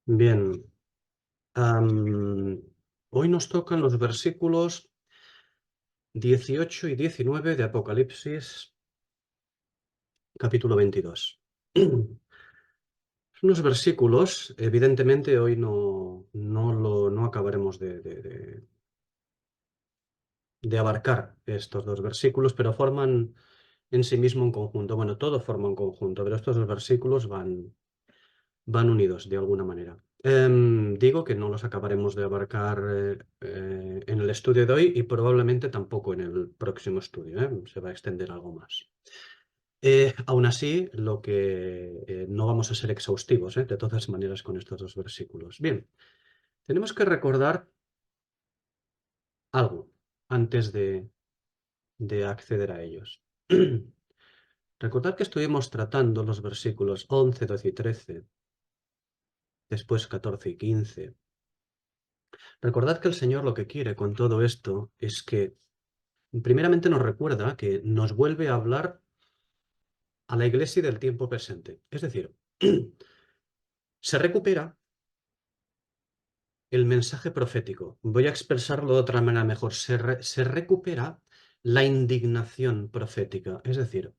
Bien, hoy nos tocan los versículos 18 y 19 de Apocalipsis, capítulo 22. Unos versículos, evidentemente hoy no acabaremos de abarcar estos dos versículos, pero forman en sí mismo un conjunto. Bueno, todo forma un conjunto, pero estos dos versículos van unidos de alguna manera. Digo que no los acabaremos de abarcar en el estudio de hoy y probablemente tampoco en el próximo estudio, ¿eh? Se va a extender algo más. Aún así, no vamos a ser exhaustivos, de todas maneras, con estos dos versículos. Bien, tenemos que recordar algo antes de acceder a ellos. Recordad que estuvimos tratando los versículos 11, 12 y 13, después 14 y 15. Recordad que el Señor lo que quiere con todo esto es que, primeramente, nos recuerda que nos vuelve a hablar a la iglesia del tiempo presente. Es decir, se recupera el mensaje profético. Voy a expresarlo de otra manera mejor. Se recupera la indignación profética. Es decir,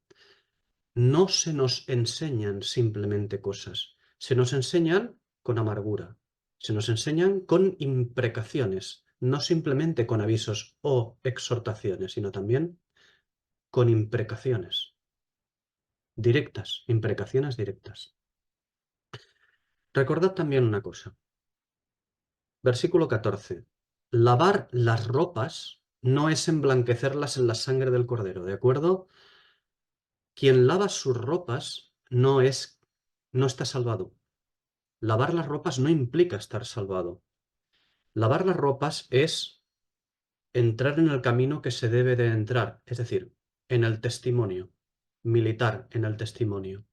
no se nos enseñan simplemente cosas, se nos enseñan con amargura, se nos enseñan con imprecaciones, no simplemente con avisos o exhortaciones, sino también con imprecaciones directas, imprecaciones directas. Recordad también una cosa. Versículo 14. Lavar las ropas no es emblanquecerlas en la sangre del cordero, ¿de acuerdo? Quien lava sus ropas no está salvado. Lavar las ropas no implica estar salvado. Lavar las ropas es entrar en el camino que se debe de entrar, es decir, en el testimonio, militar en el testimonio.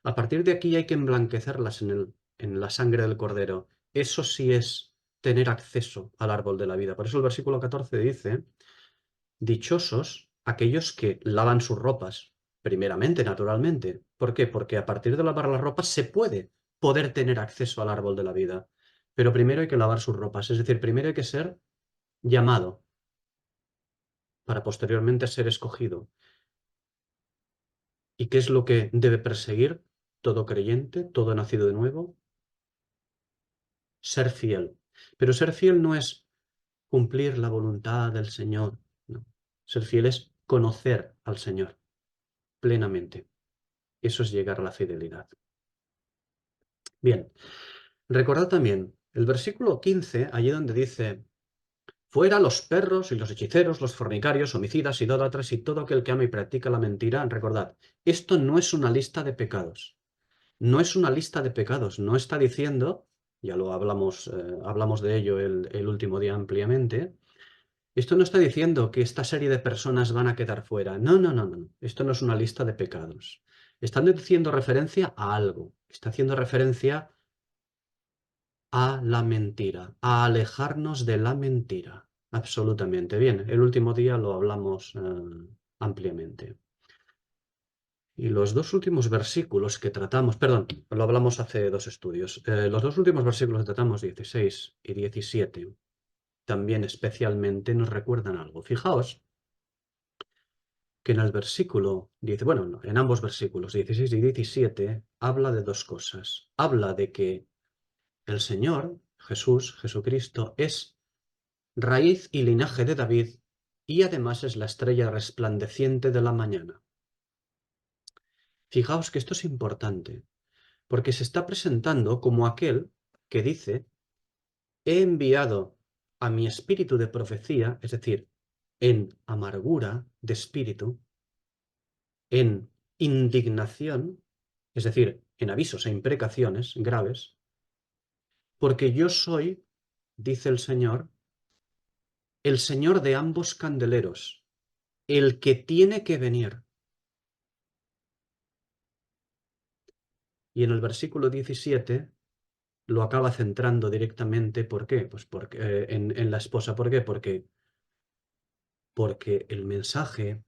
A partir de aquí hay que emblanquecerlas en la sangre del cordero. Eso sí es tener acceso al árbol de la vida. Por eso el versículo 14 dice, dichosos aquellos que lavan sus ropas, primeramente, naturalmente. ¿Por qué? Porque a partir de lavar las ropas se puede poder tener acceso al árbol de la vida. Pero primero hay que lavar sus ropas, es decir, primero hay que ser llamado para posteriormente ser escogido. ¿Y qué es lo que debe perseguir todo creyente, todo nacido de nuevo? Ser fiel. Pero ser fiel no es cumplir la voluntad del Señor. No. Ser fiel es conocer al Señor plenamente. Eso es llegar a la fidelidad. Bien, recordad también el versículo 15, allí donde dice, fuera los perros y los hechiceros, los fornicarios, homicidas, idólatras y todo aquel que ama y practica la mentira. Recordad, esto no es una lista de pecados. No es una lista de pecados. No está diciendo, ya lo hablamos de ello el último día ampliamente, esto no está diciendo que esta serie de personas van a quedar fuera. No, no, no, no. Esto no es una lista de pecados. Están haciendo referencia a algo. Está haciendo referencia a la mentira, a alejarnos de la mentira. Absolutamente. Bien, el último día lo hablamos ampliamente. Y los dos últimos versículos que tratamos, perdón, lo hablamos hace dos estudios. Los dos últimos versículos que tratamos, 16 y 17, también especialmente nos recuerdan algo. Fijaos que en el versículo, bueno, no, en ambos versículos, 16 y 17, habla de dos cosas. Habla de que el Señor, Jesús, Jesucristo, es raíz y linaje de David y además es la estrella resplandeciente de la mañana. Fijaos que esto es importante, porque se está presentando como aquel que dice, he enviado a mi espíritu de profecía, es decir, en amargura de espíritu, en indignación, es decir, en avisos e imprecaciones graves, porque yo soy, dice el Señor de ambos candeleros, el que tiene que venir. Y en el versículo 17 lo acaba centrando directamente. ¿Por qué? Pues en la esposa. ¿Por qué? Porque el mensaje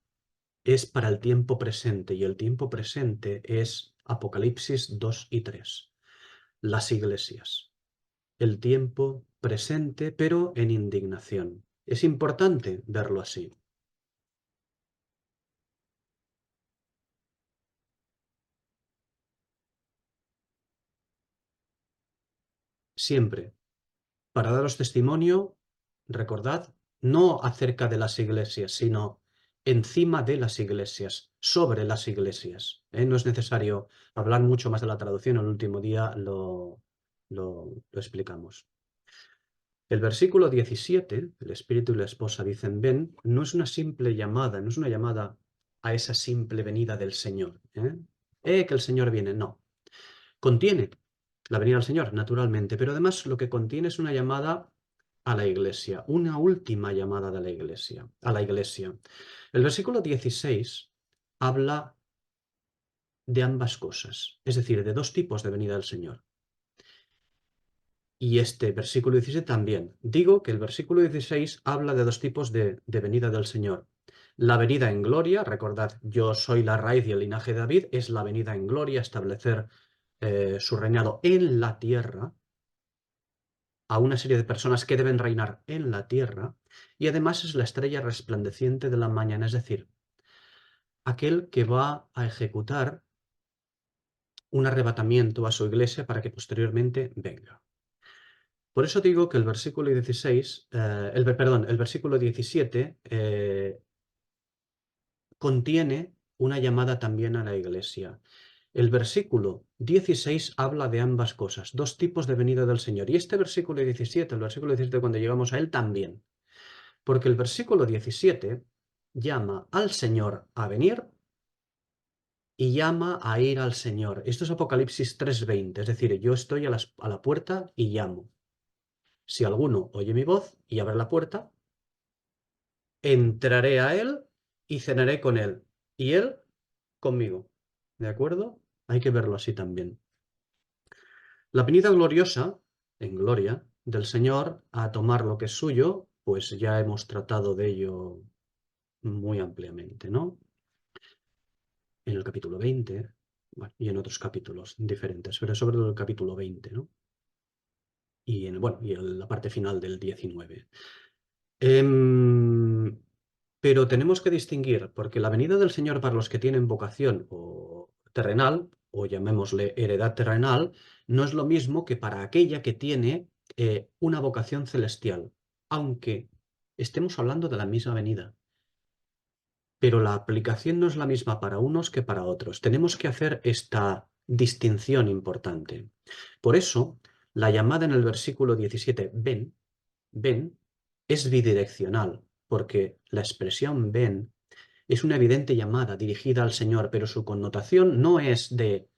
es para el tiempo presente y el tiempo presente es Apocalipsis 2 y 3, las iglesias. el tiempo presente, pero en indignación. Es importante verlo así. Siempre. Para daros testimonio, recordad, no acerca de las iglesias, sino encima de las iglesias, sobre las iglesias. No es necesario hablar mucho más de la traducción, el último día lo explicamos. El versículo 17, el espíritu y la esposa dicen, ven, no es una simple llamada, no es una llamada a esa simple venida del Señor. Que el Señor viene, no. Contiene la venida del Señor, naturalmente, pero además lo que contiene es una llamada a la iglesia, una última llamada de la iglesia, a la iglesia. El versículo 16 habla de ambas cosas, es decir, de dos tipos de venida del Señor. Y este versículo 17 también. Digo que el versículo 16 habla de dos tipos de venida del Señor. La venida en gloria, recordad, yo soy la raíz y el linaje de David, es la venida en gloria, establecer su reinado en la tierra, a una serie de personas que deben reinar en la tierra, y además es la estrella resplandeciente de la mañana, es decir, aquel que va a ejecutar un arrebatamiento a su iglesia para que posteriormente venga. Por eso digo que el versículo 16, el versículo 17 contiene una llamada también a la iglesia. El versículo 16 habla de ambas cosas, dos tipos de venida del Señor. Y este versículo 17, el versículo 17 cuando llegamos a él también. Porque el versículo 17 llama al Señor a venir y llama a ir al Señor. Esto es Apocalipsis 3:20, es decir, yo estoy a la puerta y llamo. Si alguno oye mi voz y abre la puerta, entraré a él y cenaré con él, y él conmigo. ¿De acuerdo? Hay que verlo así también. La venida gloriosa, en gloria, del Señor a tomar lo que es suyo, pues ya hemos tratado de ello muy ampliamente, ¿no? En el capítulo 20, bueno, y en otros capítulos diferentes, pero sobre todo el capítulo 20, ¿no? Y en la parte final del 19. Pero tenemos que distinguir, porque la venida del Señor para los que tienen vocación o terrenal, o llamémosle heredad terrenal, no es lo mismo que para aquella que tiene una vocación celestial, aunque estemos hablando de la misma venida. Pero la aplicación no es la misma para unos que para otros. Tenemos que hacer esta distinción importante. Por eso, la llamada en el versículo 17, ven, ven, es bidireccional, porque la expresión ven es una evidente llamada dirigida al Señor, pero su connotación no es de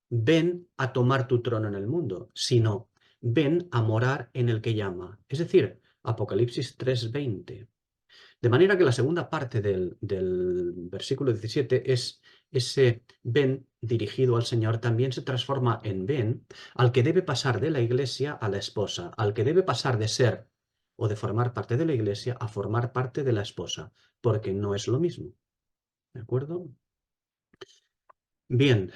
ven a tomar tu trono en el mundo, sino ven a morar en el que llama. Es decir, Apocalipsis 3:20. De manera que la segunda parte del versículo 17 es ese ven dirigido al Señor, también se transforma en ven al que debe pasar de la iglesia a la esposa, al que debe pasar de ser o de formar parte de la iglesia a formar parte de la esposa, porque no es lo mismo. ¿De acuerdo? Bien,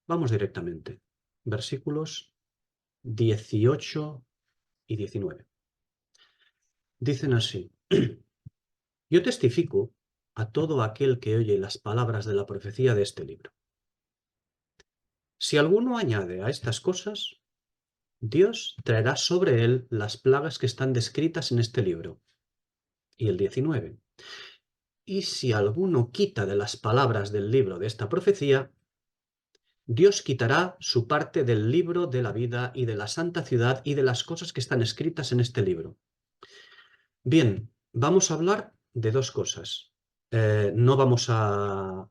vamos directamente. Versículos 18 y 19. Dicen así. Yo testifico a todo aquel que oye las palabras de la profecía de este libro. Si alguno añade a estas cosas, Dios traerá sobre él las plagas que están descritas en este libro. Y el 19. Y si alguno quita de las palabras del libro de esta profecía, Dios quitará su parte del libro de la vida y de la santa ciudad y de las cosas que están escritas en este libro. Bien, vamos a hablar de dos cosas. No vamos a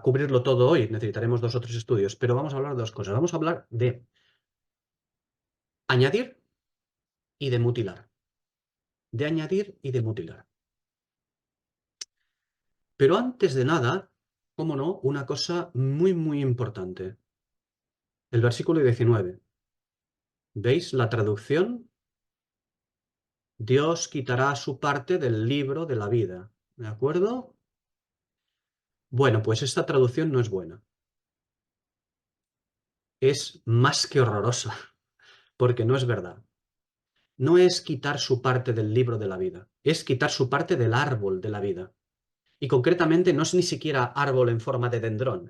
cubrirlo todo hoy, necesitaremos 2 o 3 estudios, pero vamos a hablar de dos cosas. Vamos a hablar de añadir y de mutilar. De añadir y de mutilar. Pero antes de nada, cómo no, una cosa muy, muy importante. El versículo 19. ¿Veis la traducción? Dios quitará su parte del libro de la vida. ¿De acuerdo? Bueno, pues esta traducción no es buena. Es más que horrorosa. porque no es verdad. No es quitar su parte del libro de la vida, es quitar su parte del árbol de la vida. Y concretamente no es ni siquiera árbol en forma de dendrón,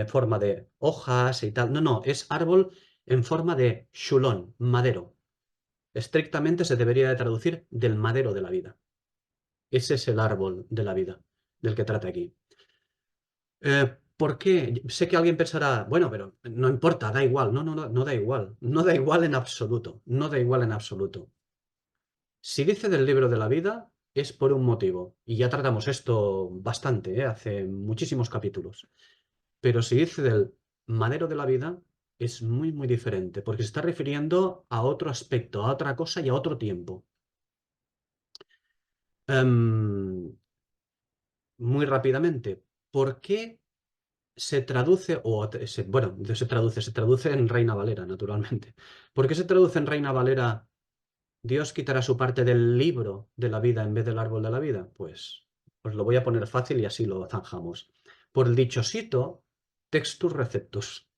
forma de hojas y tal. No, no, es árbol en forma de xulón, madero. Estrictamente se debería de traducir del madero de la vida. Ese es el árbol de la vida del que trata aquí. ¿Por qué? Sé que alguien pensará, bueno, pero no importa, da igual. No, no, no, no da igual. No da igual en absoluto. No da igual en absoluto. Si dice del libro de la vida, es por un motivo. Y ya tratamos esto bastante, hace muchísimos capítulos. Pero si dice del madero de la vida, es muy, muy diferente, porque se está refiriendo a otro aspecto, a otra cosa y a otro tiempo. Em, Muy rápidamente, ¿por qué se traduce, bueno, se traduce en Reina Valera, naturalmente? ¿Por qué se traduce en Reina Valera Dios quitará su parte del libro de la vida en vez del árbol de la vida? Pues os lo voy a poner fácil y así lo zanjamos. Por el dichosito textus receptus.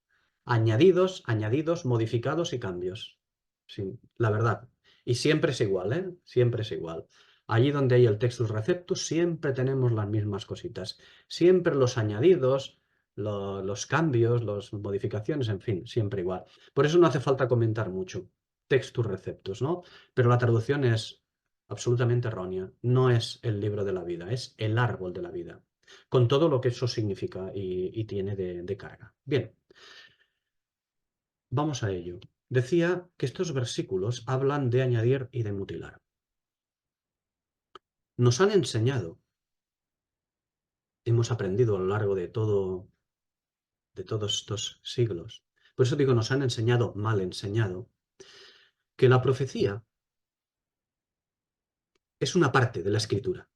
Añadidos, añadidos, modificados y cambios. Sí, la verdad. Y siempre es igual, ¿eh? Siempre es igual. Allí donde hay el textus receptus siempre tenemos las mismas cositas. Siempre los añadidos, los cambios, las modificaciones, en fin, siempre igual. Por eso no hace falta comentar mucho. Textus receptus, ¿no? Pero la traducción es absolutamente errónea. No es el libro de la vida, es el árbol de la vida. Con todo lo que eso significa y tiene de carga. Bien. Vamos a ello. Decía que estos versículos hablan de añadir y de mutilar. Nos han enseñado, hemos aprendido a lo largo de todos estos siglos. Por eso digo, nos han enseñado, mal enseñado, que la profecía es una parte de la escritura.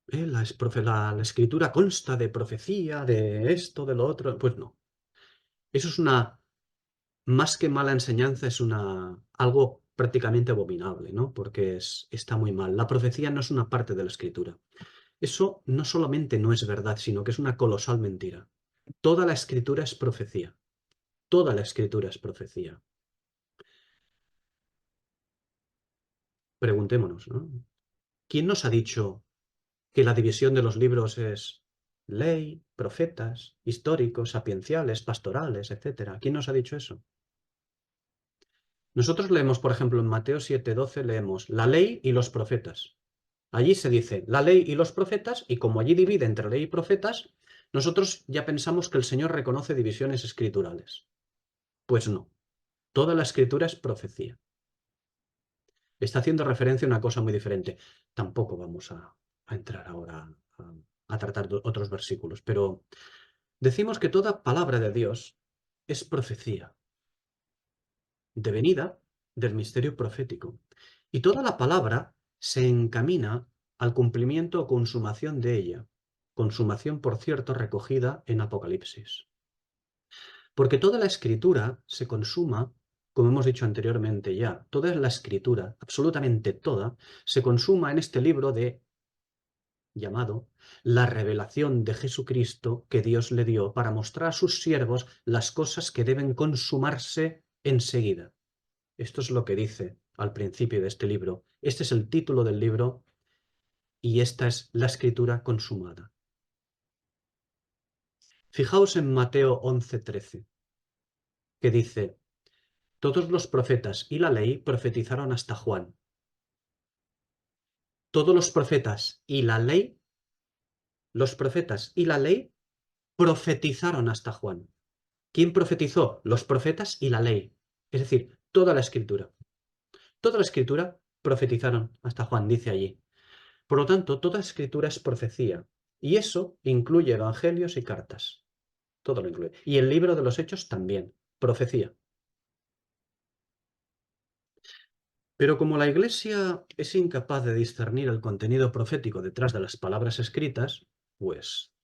La escritura consta de profecía, de esto, de lo otro. Pues no. Eso es una, más que mala enseñanza, es algo prácticamente abominable, ¿no? Porque está muy mal. La profecía no es una parte de la escritura. Eso no solamente no es verdad, sino que es una colosal mentira. Toda la escritura es profecía. Toda la escritura es profecía. Preguntémonos, ¿no? ¿Quién nos ha dicho que la división de los libros es ley, profetas, históricos, sapienciales, pastorales, etcétera? ¿Quién nos ha dicho eso? Nosotros leemos, por ejemplo, en Mateo 7:12 leemos la ley y los profetas. Allí se dice la ley y los profetas, y como allí divide entre ley y profetas, nosotros ya pensamos que el Señor reconoce divisiones escriturales. Pues no, toda la escritura es profecía. Está haciendo referencia a una cosa muy diferente. Tampoco vamos a entrar ahora a tratar otros versículos, pero decimos que toda palabra de Dios es profecía, devenida del misterio profético. Y toda la palabra se encamina al cumplimiento o consumación de ella. Consumación, por cierto, recogida en Apocalipsis. Porque toda la escritura se consuma, como hemos dicho anteriormente ya, toda la escritura, absolutamente toda, se consuma en este libro llamado La revelación de Jesucristo que Dios le dio para mostrar a sus siervos las cosas que deben consumarse enseguida. Esto es lo que dice al principio de este libro. Este es el título del libro y esta es la escritura consumada. Fijaos en Mateo 11:13, que dice: todos los profetas y la ley profetizaron hasta Juan. Todos los profetas y la ley profetizaron hasta Juan. ¿Quién profetizó? Los profetas y la ley. Es decir, toda la escritura. Toda la escritura profetizaron hasta Juan, dice allí. Por lo tanto, toda escritura es profecía. Y eso incluye evangelios y cartas. Todo lo incluye. Y el libro de los Hechos también. Profecía. Pero como la Iglesia es incapaz de discernir el contenido profético detrás de las palabras escritas, pues,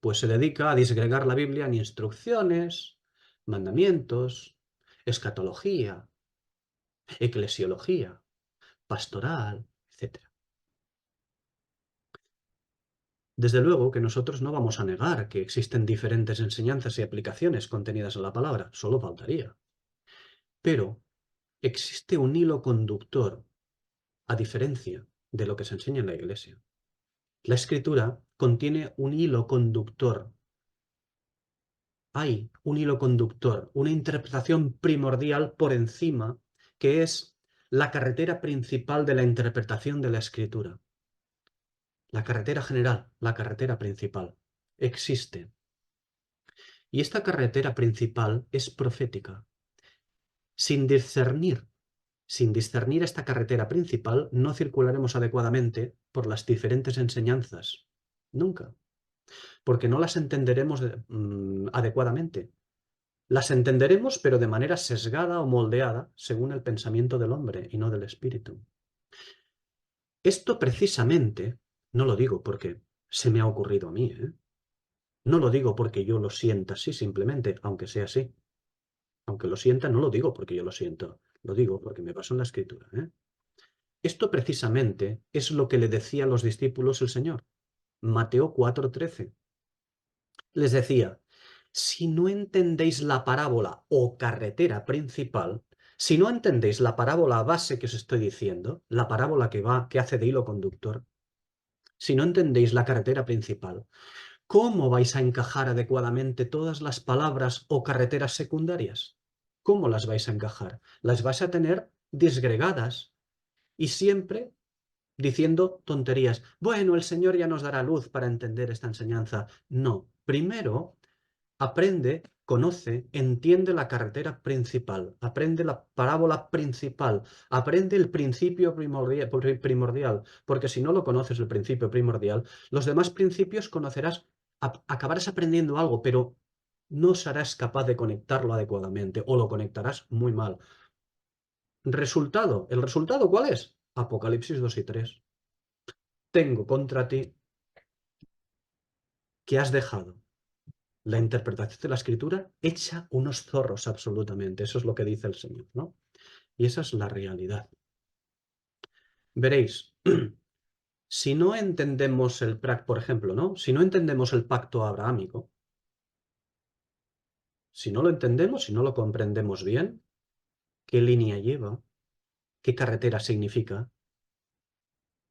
pues se dedica a disgregar la Biblia en instrucciones, mandamientos, escatología, eclesiología, pastoral, etcétera. Desde luego que nosotros no vamos a negar que existen diferentes enseñanzas y aplicaciones contenidas en la palabra, solo faltaría. Pero existe un hilo conductor, a diferencia de lo que se enseña en la Iglesia. La Escritura contiene un hilo conductor. Hay un hilo conductor, una interpretación primordial por encima, que es la carretera principal de la interpretación de la Escritura. La carretera general, la carretera principal, existe. Y esta carretera principal es profética. Sin discernir, sin discernir esta carretera principal, no circularemos adecuadamente por las diferentes enseñanzas. Nunca. Porque no las entenderemos adecuadamente. Las entenderemos, pero de manera sesgada o moldeada según el pensamiento del hombre y no del espíritu. Esto precisamente, no lo digo porque se me ha ocurrido a mí, ¿eh? No lo digo porque yo lo sienta así simplemente, aunque sea así. Aunque lo sienta, no lo digo porque yo lo siento, lo digo porque me pasó en la Escritura, ¿eh? Esto precisamente es lo que le decía a los discípulos el Señor. Mateo 4:13. Les decía, si no entendéis la parábola o carretera principal, si no entendéis la parábola base que os estoy diciendo, la parábola que hace de hilo conductor, si no entendéis la carretera principal, ¿cómo vais a encajar adecuadamente todas las palabras o carreteras secundarias? ¿Cómo las vais a encajar? Las vais a tener disgregadas y siempre diciendo tonterías. Bueno, el Señor ya nos dará luz para entender esta enseñanza. No, primero aprende, conoce, entiende la carretera principal, aprende la parábola principal, aprende el principio primordial, porque si no lo conoces, el principio primordial, los demás principios conocerás, acabarás aprendiendo algo, pero no serás capaz de conectarlo adecuadamente o lo conectarás muy mal. Resultado, ¿el resultado cuál es? Apocalipsis 2 y 3. Tengo contra ti que has dejado la interpretación de la Escritura hecha unos zorros absolutamente. Eso es lo que dice el Señor, ¿no? Y esa es la realidad. Veréis, si no entendemos por ejemplo, ¿no? Si no entendemos el pacto abrahámico, si no lo entendemos, si no lo comprendemos bien, qué línea lleva, qué carretera significa,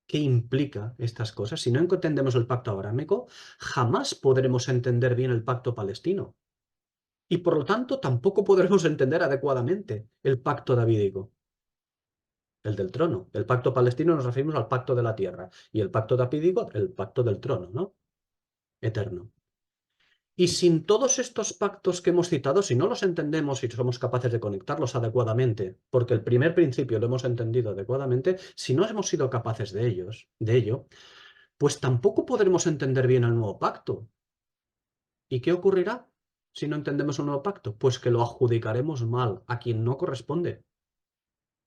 qué implica estas cosas, si no entendemos el pacto abrahámico, jamás podremos entender bien el pacto palestino. Y por lo tanto, tampoco podremos entender adecuadamente el pacto davídico. El del trono. El pacto palestino nos referimos al pacto de la tierra. Y el pacto davídico, el pacto del trono, ¿no? Eterno. Y sin todos estos pactos que hemos citado, si no los entendemos y somos capaces de conectarlos adecuadamente, porque el primer principio lo hemos entendido adecuadamente, si no hemos sido capaces de ello, pues tampoco podremos entender bien el nuevo pacto. ¿Y qué ocurrirá si no entendemos un nuevo pacto? Pues que lo adjudicaremos mal a quien no corresponde.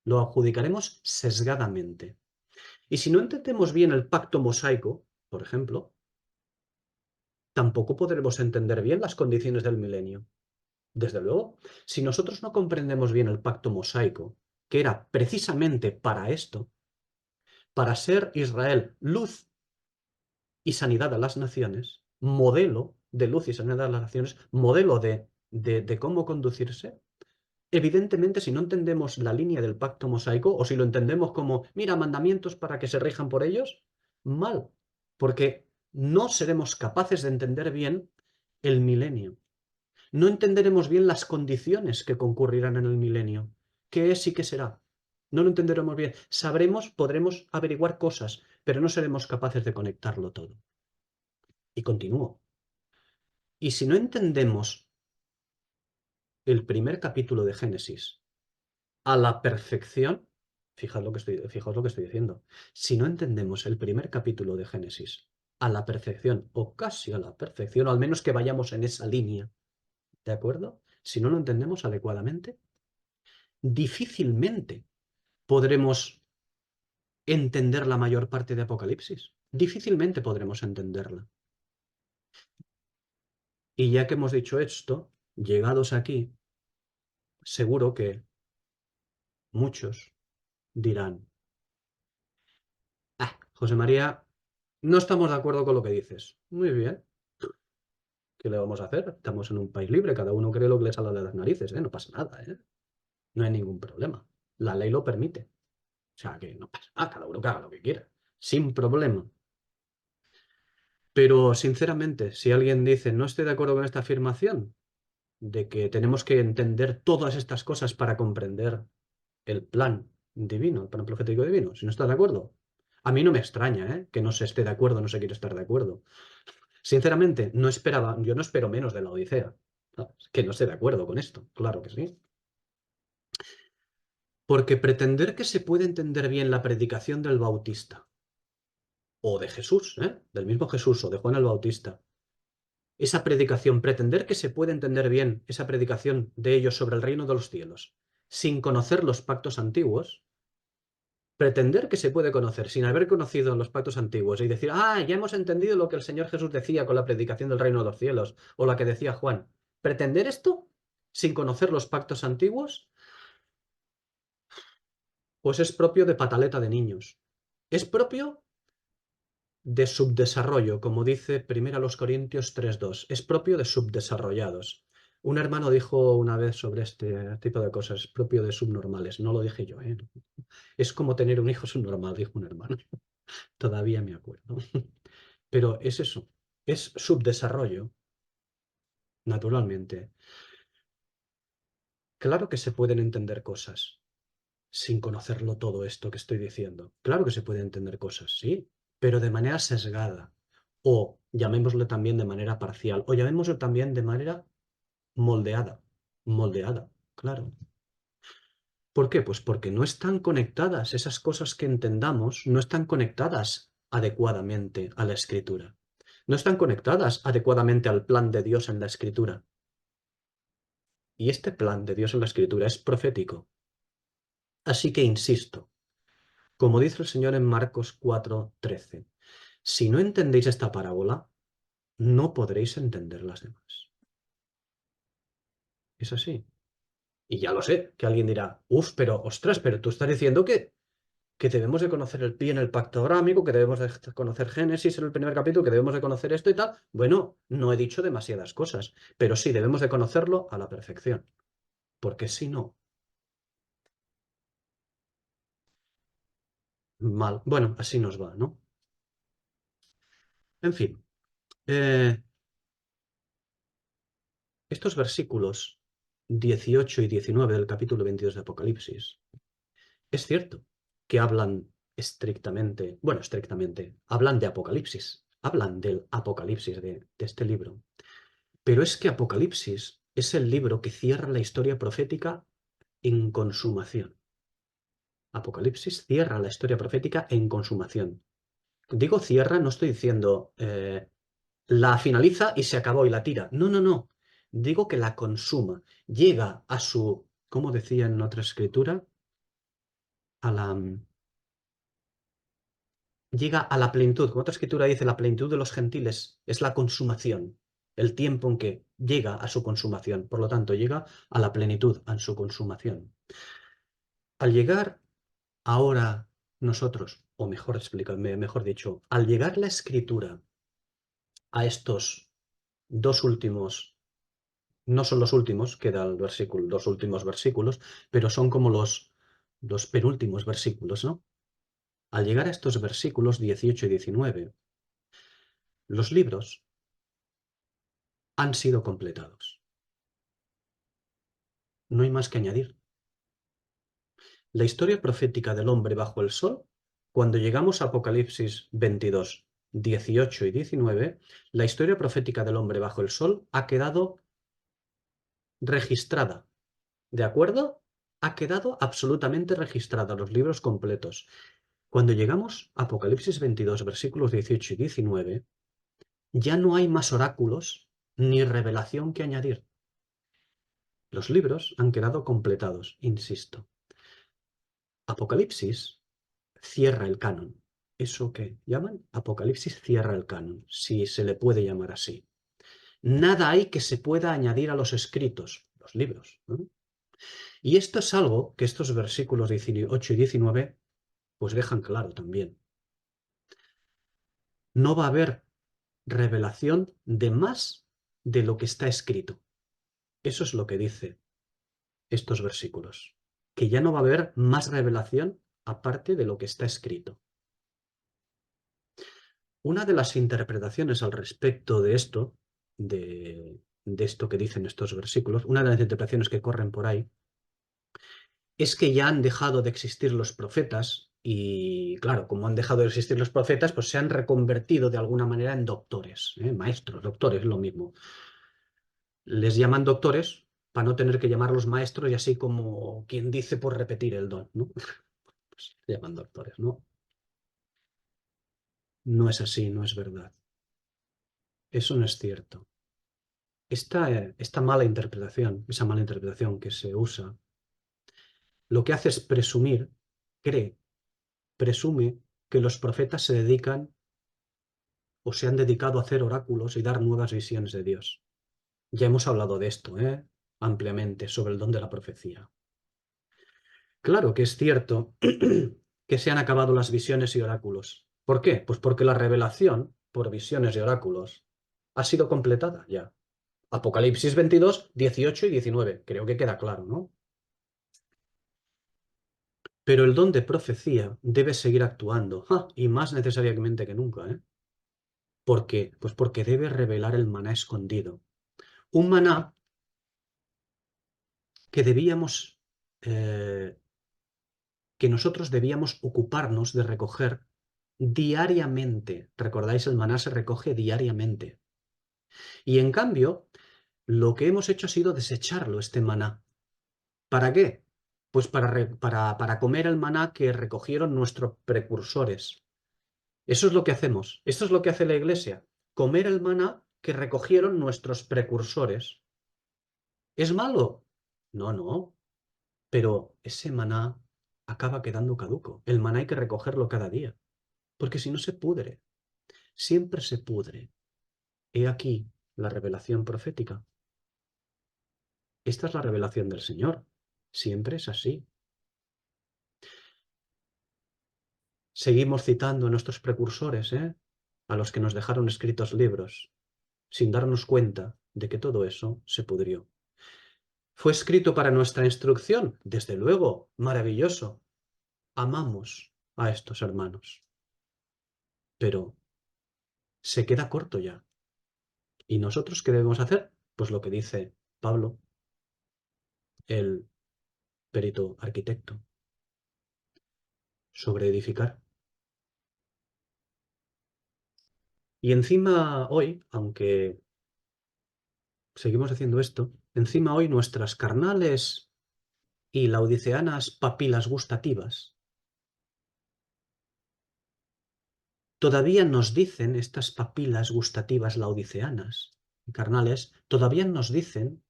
Lo adjudicaremos sesgadamente. Y si no entendemos bien el pacto mosaico, por ejemplo, tampoco podremos entender bien las condiciones del milenio. Desde luego, si nosotros no comprendemos bien el pacto mosaico, que era precisamente para esto, para ser Israel luz y sanidad a las naciones, modelo de luz y sanidad a las naciones, modelo de cómo conducirse, evidentemente, si no entendemos la línea del pacto mosaico o si lo entendemos como, mira, mandamientos para que se rijan por ellos, mal, porque no seremos capaces de entender bien el milenio. No entenderemos bien las condiciones que concurrirán en el milenio. ¿Qué es y qué será? No lo entenderemos bien. Sabremos, podremos averiguar cosas, pero no seremos capaces de conectarlo todo. Y continúo. Y si no entendemos el primer capítulo de Génesis a la perfección, fijaos lo que estoy diciendo. Si no entendemos el primer capítulo de Génesis a la perfección, o casi a la perfección, o al menos que vayamos en esa línea, ¿de acuerdo? Si no lo entendemos adecuadamente, difícilmente podremos entender la mayor parte de Apocalipsis. Difícilmente podremos entenderla. Y ya que hemos dicho esto, llegados aquí, seguro que muchos dirán, ah, José María, No estamos de acuerdo con lo que dices. Muy bien. ¿Qué le vamos a hacer? Estamos en un país libre, cada uno cree lo que le sale de las narices, ¿eh? No pasa nada, ¿eh? No hay ningún problema. La ley lo permite. O sea, que no pasa nada, cada uno que haga lo que quiera. Sin problema. Pero, sinceramente, si alguien dice, no estoy de acuerdo con esta afirmación, de que tenemos que entender todas estas cosas para comprender el plan divino, el plan profético divino, si no estás de acuerdo, a mí no me extraña, ¿eh? Que no se esté de acuerdo, no se quiere estar de acuerdo. Sinceramente, no esperaba, yo no espero menos de la Odisea. ¿Sabes? Que no esté de acuerdo con esto, claro que sí. Porque pretender que se puede entender bien la predicación del Bautista, o de Jesús, del mismo Jesús, o de Juan el Bautista, esa predicación, pretender que se puede entender bien esa predicación de ellos sobre el reino de los cielos, sin conocer los pactos antiguos, pretender que se puede conocer sin haber conocido los pactos antiguos y decir, ah, ya hemos entendido lo que el Señor Jesús decía con la predicación del reino de los cielos, o la que decía Juan, pretender esto sin conocer los pactos antiguos, pues es propio de pataleta de niños. Es propio de subdesarrollo, como dice 1 Corintios 3:2. Es propio de subdesarrollados. Un hermano dijo una vez sobre este tipo de cosas, propio de subnormales. No lo dije yo, ¿eh? Es como tener un hijo subnormal, dijo un hermano. Todavía me acuerdo. Pero es eso, es subdesarrollo, naturalmente. Claro que se pueden entender cosas sin conocerlo todo esto que estoy diciendo. Claro que se pueden entender cosas, sí, pero de manera sesgada. O llamémoslo también de manera parcial, o llamémoslo también de manera moldeada. Moldeada, claro. ¿Por qué? Pues porque no están conectadas, esas cosas que entendamos no están conectadas adecuadamente a la escritura. No están conectadas adecuadamente al plan de Dios en la escritura. Y este plan de Dios en la escritura es profético. Así que insisto, como dice el Señor en Marcos 4:13, si no entendéis esta parábola, no podréis entender las demás. Es así. Y ya lo sé, que alguien dirá, uff, pero ostras, pero tú estás diciendo que debemos de conocer el pie en el pacto abrámico, que debemos de conocer Génesis en el primer capítulo, que debemos de conocer esto y tal. Bueno, no he dicho demasiadas cosas, pero sí debemos de conocerlo a la perfección, porque si no, mal. Bueno, así nos va, ¿no? En fin, eh, estos versículos 18 y 19 del capítulo 22 de Apocalipsis, es cierto que hablan estrictamente, bueno, estrictamente, hablan de Apocalipsis, hablan del Apocalipsis de este libro. Pero es que Apocalipsis es el libro que cierra la historia profética en consumación. Apocalipsis cierra la historia profética en consumación. Digo cierra, no estoy diciendo la finaliza y se acabó y la tira. No, no, no. Digo que la consuma. Llega a su, ¿cómo decía en otra escritura? A la, llega a la plenitud. Como otra escritura dice, la plenitud de los gentiles es la consumación. El tiempo en que llega a su consumación. Por lo tanto, llega a la plenitud, a su consumación. Al llegar ahora nosotros, o mejor mejor dicho, al llegar la escritura a estos dos últimos, no son los últimos, queda el versículo, dos últimos versículos, pero son como los penúltimos versículos, ¿no? Al llegar a estos versículos 18 y 19, los libros han sido completados. No hay más que añadir. La historia profética del hombre bajo el sol, cuando llegamos a Apocalipsis 22, 18 y 19, la historia profética del hombre bajo el sol ha quedado registrada. ¿De acuerdo? Ha quedado absolutamente registrada, los libros completos. Cuando llegamos a Apocalipsis 22, versículos 18 y 19, ya no hay más oráculos ni revelación que añadir. Los libros han quedado completados, insisto. Apocalipsis cierra el canon. Eso que llaman Apocalipsis cierra el canon, si se le puede llamar así. Nada hay que se pueda añadir a los escritos, los libros, ¿no? Y esto es algo que estos versículos 18 y 19 pues dejan claro también. No va a haber revelación de más de lo que está escrito. Eso es lo que dice estos versículos. Que ya no va a haber más revelación aparte de lo que está escrito. Una de las interpretaciones al respecto de esto, de esto que dicen estos versículos, una de las interpretaciones que corren por ahí, es que ya han dejado de existir los profetas y, claro, como han dejado de existir los profetas, pues se han reconvertido de alguna manera en doctores, maestros, doctores, lo mismo. Les llaman doctores para no tener que llamarlos maestros y así como quien dice por repetir el don, ¿no? Pues se llaman doctores, ¿no? No es así, no es verdad. Eso no es cierto. Esta mala interpretación, esa mala interpretación que se usa, lo que hace es presumir, cree, presume que los profetas se dedican o se han dedicado a hacer oráculos y dar nuevas visiones de Dios. Ya hemos hablado de esto, ampliamente, sobre el don de la profecía. Claro que es cierto que se han acabado las visiones y oráculos. ¿Por qué? Pues porque la revelación por visiones y oráculos ha sido completada ya. Apocalipsis 22, 18 y 19. Creo que queda claro, ¿no? Pero el don de profecía debe seguir actuando, y más necesariamente que nunca, ¿eh? ¿Por qué? Pues porque debe revelar el maná escondido. Un maná que eh, que nosotros debíamos ocuparnos de recoger diariamente. ¿Recordáis? El maná se recoge diariamente. Y en cambio, lo que hemos hecho ha sido desecharlo, este maná. ¿Para qué? Pues para comer el maná que recogieron nuestros precursores. Eso es lo que hacemos. Esto es lo que hace la Iglesia. Comer el maná que recogieron nuestros precursores. ¿Es malo? No, no. Pero ese maná acaba quedando caduco. El maná hay que recogerlo cada día, porque si no se pudre. Siempre se pudre. He aquí la revelación profética. Esta es la revelación del Señor. Siempre es así. Seguimos citando a nuestros precursores, a los que nos dejaron escritos libros, sin darnos cuenta de que todo eso se pudrió. ¿Fue escrito para nuestra instrucción? Desde luego, maravilloso. Amamos a estos hermanos, pero se queda corto ya. ¿Y nosotros qué debemos hacer? Pues lo que dice Pablo, el perito arquitecto, sobre edificar. Y encima hoy, aunque seguimos haciendo esto, encima hoy nuestras carnales y laodiceanas papilas gustativas todavía nos dicen, estas papilas gustativas laodiceanas y carnales, todavía nos dicen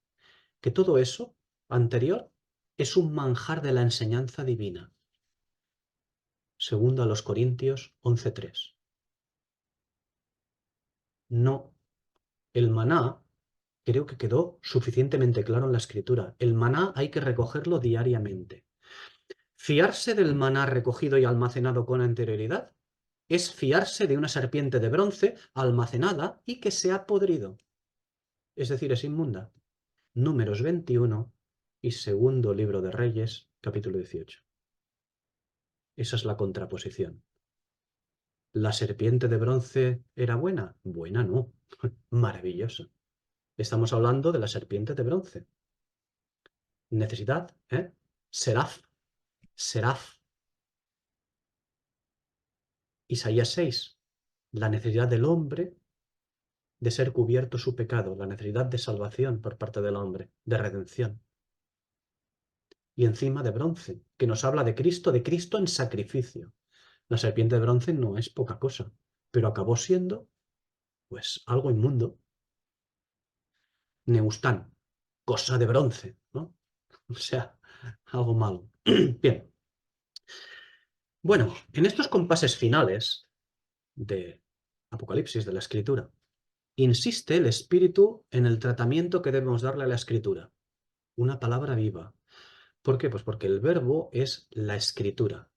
que todo eso anterior es un manjar de la enseñanza divina. Segundo a los Corintios 11:3. No, el maná creo que quedó suficientemente claro en la escritura. El maná hay que recogerlo diariamente. Fiarse del maná recogido y almacenado con anterioridad es fiarse de una serpiente de bronce almacenada y que se ha podrido. Es decir, es inmunda. Números 21 y segundo libro de Reyes, capítulo 18. Esa es la contraposición. ¿La serpiente de bronce era buena? Buena no. Maravillosa. Estamos hablando de la serpiente de bronce. Necesidad, ¿eh? Seraf. Seraf. Isaías 6. La necesidad del hombre de ser cubierto su pecado, la necesidad de salvación por parte del hombre, de redención. Y encima de bronce, que nos habla de Cristo en sacrificio. La serpiente de bronce no es poca cosa, pero acabó siendo, pues, algo inmundo. Neustán, cosa de bronce, ¿no? O sea, algo malo. Bien, bueno, en estos compases finales de Apocalipsis, de la Escritura, insiste el Espíritu en el tratamiento que debemos darle a la Escritura. Una palabra viva. ¿Por qué? Pues porque el verbo es la Escritura.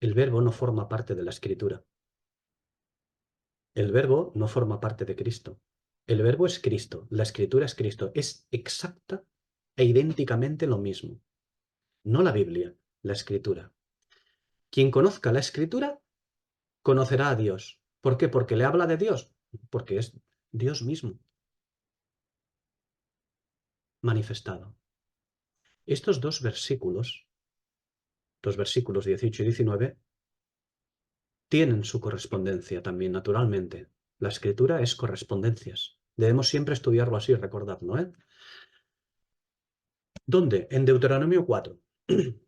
El verbo no forma parte de la escritura. El verbo no forma parte de Cristo. El verbo es Cristo, la escritura es Cristo. Es exacta e idénticamente lo mismo. No la Biblia, la escritura. Quien conozca la escritura conocerá a Dios. ¿Por qué? Porque le habla de Dios. Porque es Dios mismo manifestado. Estos dos versículos, los versículos 18 y 19, tienen su correspondencia también, naturalmente. La escritura es correspondencias. Debemos siempre estudiarlo así, recordadlo, ¿eh? ¿Dónde? En Deuteronomio 4.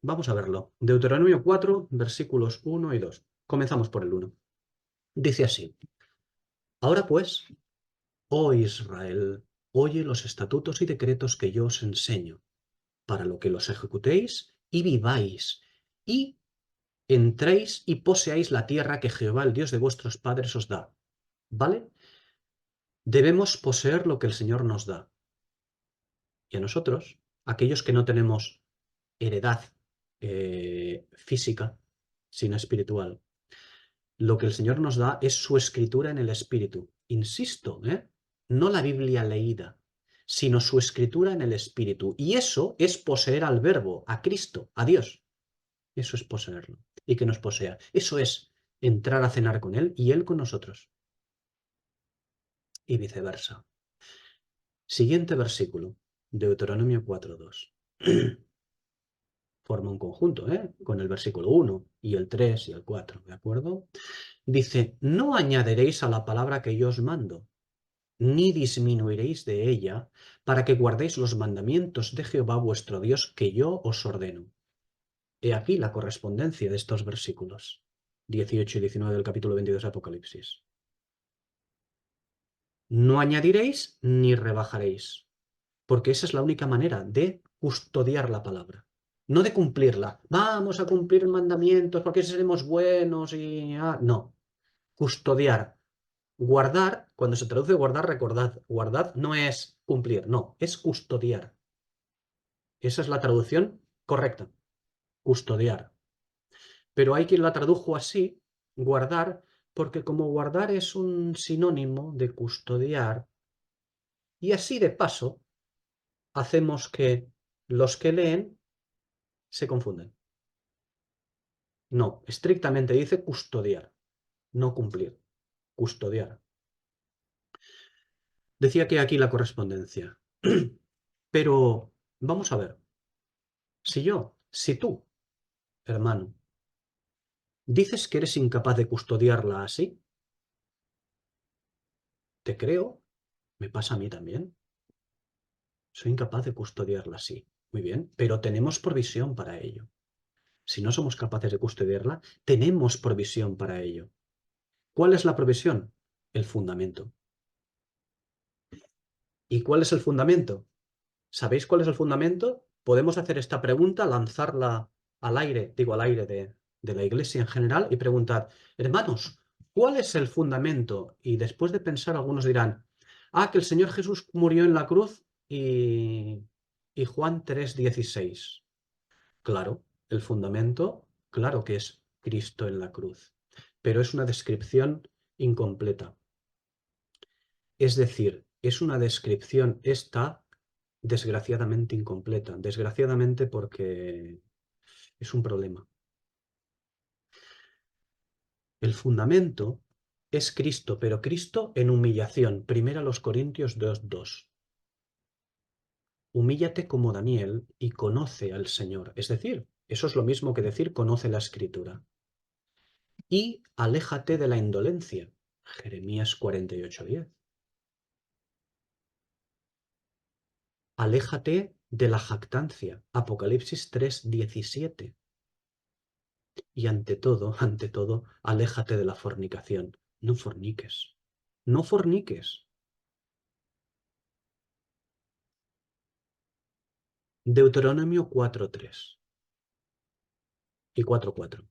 Vamos a verlo. Deuteronomio 4, versículos 1 y 2. Comenzamos por el 1. Dice así: Ahora pues, oh Israel, oye los estatutos y decretos que yo os enseño, para lo que los ejecutéis y viváis, y entréis y poseáis la tierra que Jehová, el Dios de vuestros padres, os da. ¿Vale? Debemos poseer lo que el Señor nos da. Y a nosotros, aquellos que no tenemos heredad física, sino espiritual, lo que el Señor nos da es su escritura en el espíritu. Insisto, no la Biblia leída, sino su escritura en el espíritu. Y eso es poseer al Verbo, a Cristo, a Dios. Eso es poseerlo. Y que nos posea. Eso es entrar a cenar con Él y Él con nosotros. Y viceversa. Siguiente versículo, Deuteronomio 4:2. Forma un conjunto, con el versículo 1 y el 3 y el 4, ¿de acuerdo? Dice: no añadiréis a la palabra que yo os mando, ni disminuiréis de ella, para que guardéis los mandamientos de Jehová vuestro Dios que yo os ordeno. He aquí la correspondencia de estos versículos, 18 y 19 del capítulo 22 de Apocalipsis. No añadiréis ni rebajaréis, porque esa es la única manera de custodiar la palabra, no de cumplirla. Vamos a cumplir mandamientos porque seremos buenos y... no, custodiar. Guardar, cuando se traduce guardar, recordad, guardad no es cumplir, no, es custodiar. Esa es la traducción correcta, custodiar. Pero hay quien la tradujo así, guardar, porque como guardar es un sinónimo de custodiar, y así de paso hacemos que los que leen se confunden. No, estrictamente dice custodiar, no cumplir, custodiar. Decía que aquí la correspondencia. Pero vamos a ver, si tú, hermano, dices que eres incapaz de custodiarla así, te creo, me pasa a mí también. Soy incapaz de custodiarla así. Muy bien, pero tenemos provisión para ello. Si no somos capaces de custodiarla, tenemos provisión para ello. ¿Cuál es la provisión? El fundamento. ¿Y cuál es el fundamento? ¿Sabéis cuál es el fundamento? Podemos hacer esta pregunta, lanzarla al aire, digo al aire de la iglesia en general, y preguntar: hermanos, ¿cuál es el fundamento? Y después de pensar, algunos dirán: que el Señor Jesús murió en la cruz y Juan 3:16. Claro, el fundamento, claro que es Cristo en la cruz, pero es una descripción incompleta. Es decir, es una descripción esta desgraciadamente incompleta. Desgraciadamente porque es un problema. El fundamento es Cristo, pero Cristo en humillación. Primera los Corintios 2:2. Humíllate como Daniel y conoce al Señor. Es decir, eso es lo mismo que decir conoce la Escritura. Y aléjate de la indolencia. Jeremías 48:10. Aléjate de la jactancia. Apocalipsis 3:17. Y ante todo, aléjate de la fornicación. No forniques. No forniques. Deuteronomio 4:3 y 4:4.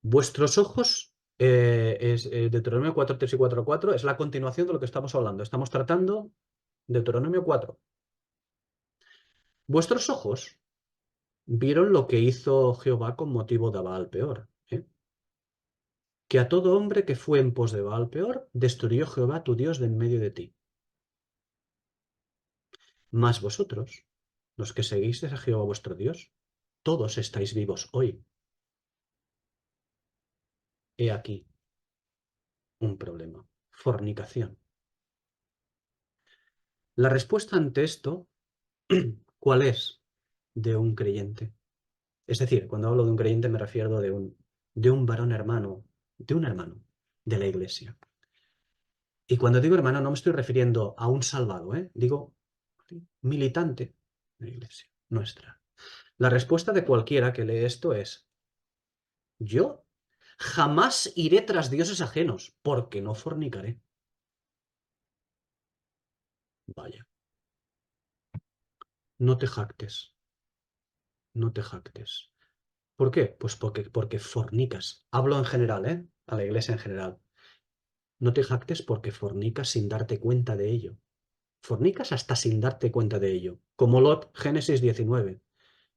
Vuestros ojos, Deuteronomio 4:3 y 4:4 es la continuación de lo que estamos hablando. Estamos tratando Deuteronomio 4. Vuestros ojos Vieron lo que hizo Jehová con motivo de Baal peor, ¿eh? Que a todo hombre que fue en pos de Baal peor, destruyó Jehová tu Dios de en medio de ti. Mas vosotros, los que seguís a Jehová vuestro Dios, todos estáis vivos hoy. He aquí un problema. Fornicación. La respuesta ante esto, ¿cuál es? De un creyente. Es decir, cuando hablo de un creyente me refiero de un varón hermano, de un hermano de la iglesia. Y cuando digo hermano no me estoy refiriendo a un salvado, ¿eh? Digo militante de la iglesia nuestra. La respuesta de cualquiera que lee esto es, yo jamás iré tras dioses ajenos, porque no fornicaré. Vaya, no te jactes, no te jactes. ¿Por qué? Pues porque fornicas. Hablo en general, ¿eh? A la iglesia en general. No te jactes porque fornicas sin darte cuenta de ello. Fornicas hasta sin darte cuenta de ello. Como Lot, Génesis 19.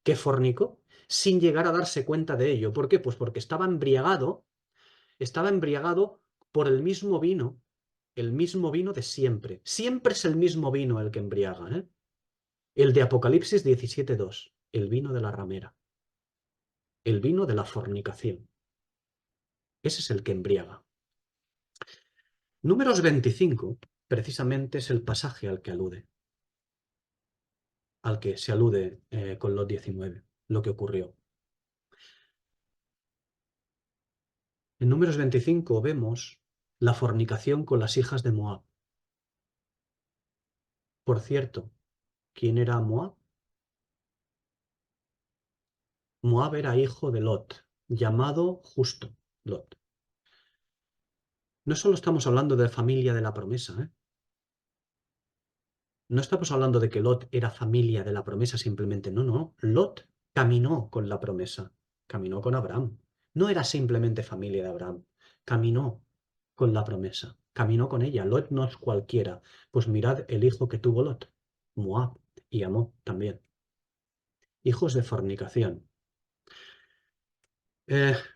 ¿Qué fornicó? Sin llegar a darse cuenta de ello. ¿Por qué? Pues porque estaba embriagado por el mismo vino de siempre. Siempre es el mismo vino el que embriaga, ¿eh? El de Apocalipsis 17:2, el vino de la ramera, el vino de la fornicación. Ese es el que embriaga. Números 25, precisamente es el pasaje al que se alude con los 19, lo que ocurrió. En Números 25 vemos la fornicación con las hijas de Moab. Por cierto, ¿quién era Moab? Moab era hijo de Lot, llamado justo Lot. No solo estamos hablando de familia de la promesa, ¿eh? No estamos hablando de que Lot era familia de la promesa simplemente, no, no. Lot caminó con la promesa, caminó con Abraham. No era simplemente familia de Abraham, caminó con la promesa, caminó con ella. Lot no es cualquiera. Pues mirad el hijo que tuvo Lot, Moab y Amón también. Hijos de fornicación.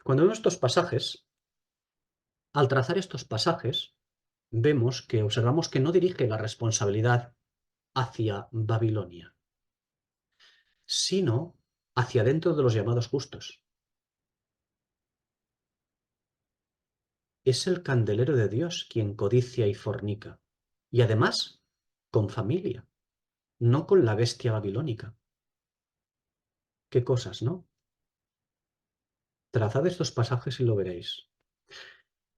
Cuando vemos estos pasajes, al trazar estos pasajes, observamos que no dirige la responsabilidad hacia Babilonia, sino hacia dentro de los llamados justos. Es el candelero de Dios quien codicia y fornica, y además con familia, no con la bestia babilónica. Qué cosas, ¿no? Trazad estos pasajes y lo veréis.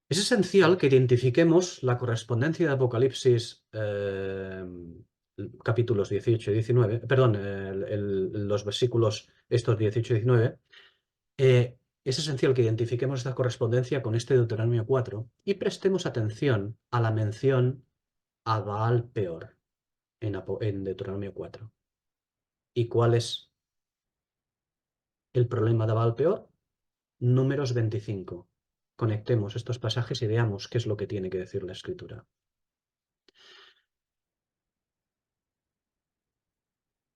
Es esencial que identifiquemos la correspondencia de Apocalipsis capítulos 18 y 19, perdón, los versículos estos 18 y 19. Es esencial que identifiquemos esta correspondencia con este Deuteronomio 4 y prestemos atención a la mención a Baal peor en Deuteronomio 4. ¿Y cuál es el problema de Baal peor? Números 25. Conectemos estos pasajes y veamos qué es lo que tiene que decir la Escritura.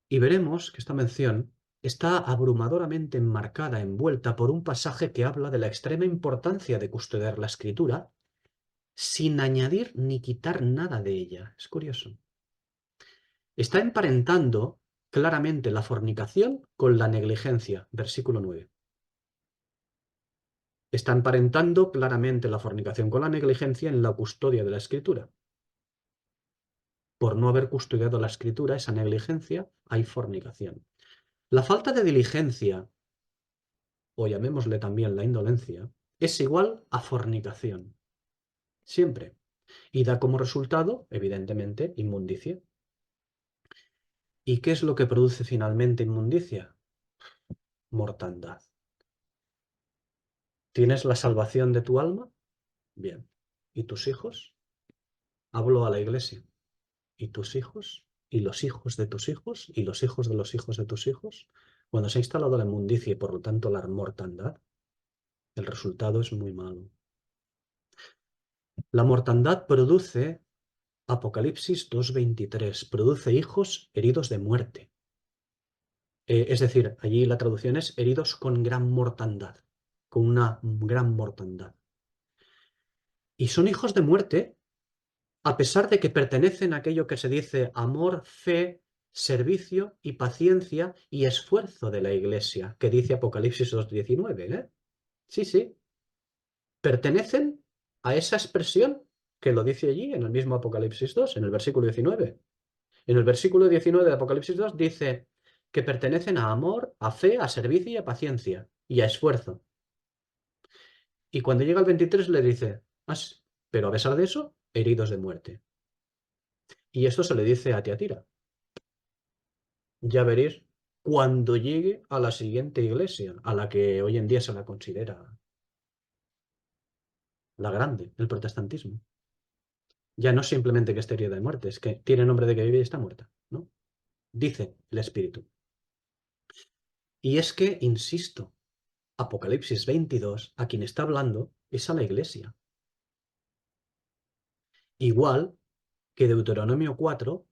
Y veremos que esta mención está abrumadoramente enmarcada, envuelta por un pasaje que habla de la extrema importancia de custodiar la Escritura sin añadir ni quitar nada de ella. Es curioso. Está emparentando claramente la fornicación con la negligencia, versículo 9. Está emparentando claramente la fornicación con la negligencia en la custodia de la Escritura. Por no haber custodiado la Escritura, esa negligencia, hay fornicación. La falta de diligencia, o llamémosle también la indolencia, es igual a fornicación. Siempre. Y da como resultado, evidentemente, inmundicia. ¿Y qué es lo que produce finalmente inmundicia? Mortandad. ¿Tienes la salvación de tu alma? Bien. ¿Y tus hijos? Hablo a la iglesia. ¿Y tus hijos? ¿Y los hijos de tus hijos? ¿Y los hijos de los hijos de tus hijos? Cuando se ha instalado la inmundicia y por lo tanto la mortandad, el resultado es muy malo. La mortandad produce, Apocalipsis 2:23, produce hijos heridos de muerte. Es decir, allí la traducción es heridos con gran mortandad, con una gran mortandad. Y son hijos de muerte a pesar de que pertenecen a aquello que se dice amor, fe, servicio y paciencia y esfuerzo de la Iglesia, que dice Apocalipsis 2:19, ¿eh? Sí, sí, pertenecen a esa expresión que lo dice allí en el mismo Apocalipsis 2, en el versículo 19. En el versículo 19 de Apocalipsis 2 dice que pertenecen a amor, a fe, a servicio y a paciencia y a esfuerzo. Y cuando llega al 23 le dice, pero a pesar de eso, heridos de muerte. Y esto se le dice a Tiatira. Ya veréis cuando llegue a la siguiente iglesia, a la que hoy en día se la considera la grande, el protestantismo. Ya no es simplemente que esté herida de muerte, es que tiene nombre de que vive y está muerta, ¿no? Dice el Espíritu. Y es que, insisto, Apocalipsis 22, a quien está hablando es a la iglesia. Igual que Deuteronomio 4,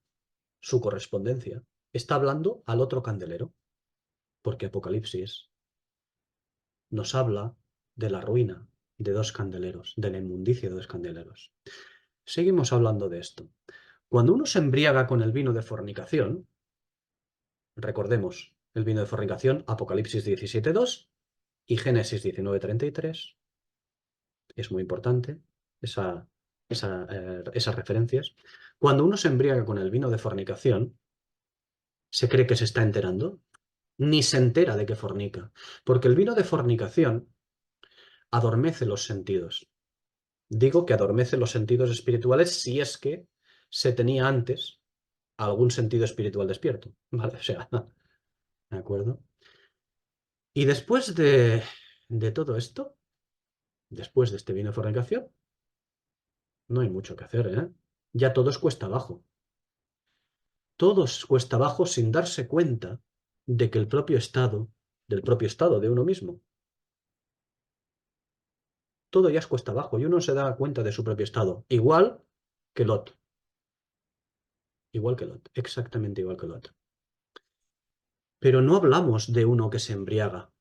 su correspondencia, está hablando al otro candelero, porque Apocalipsis nos habla de la ruina de dos candeleros, de la inmundicia de dos candeleros. Seguimos hablando de esto. Cuando uno se embriaga con el vino de fornicación, recordemos el vino de fornicación, Apocalipsis 17:2 y Génesis 19:33, es muy importante esas referencias. Cuando uno se embriaga con el vino de fornicación, ¿se cree que se está enterando? Ni se entera de que fornica, porque el vino de fornicación adormece los sentidos. Digo que adormece los sentidos espirituales si es que se tenía antes algún sentido espiritual despierto, ¿vale? O sea, ¿de acuerdo? Y después de todo esto, después de este vino de fornicación, no hay mucho que hacer, ¿eh? Ya todo es cuesta abajo. Todo es cuesta abajo sin darse cuenta de que del propio estado de uno mismo, todo ya es cuesta abajo y uno se da cuenta de su propio estado, que Lot, igual que Lot, exactamente igual que Lot. Pero no hablamos de uno que se embriaga,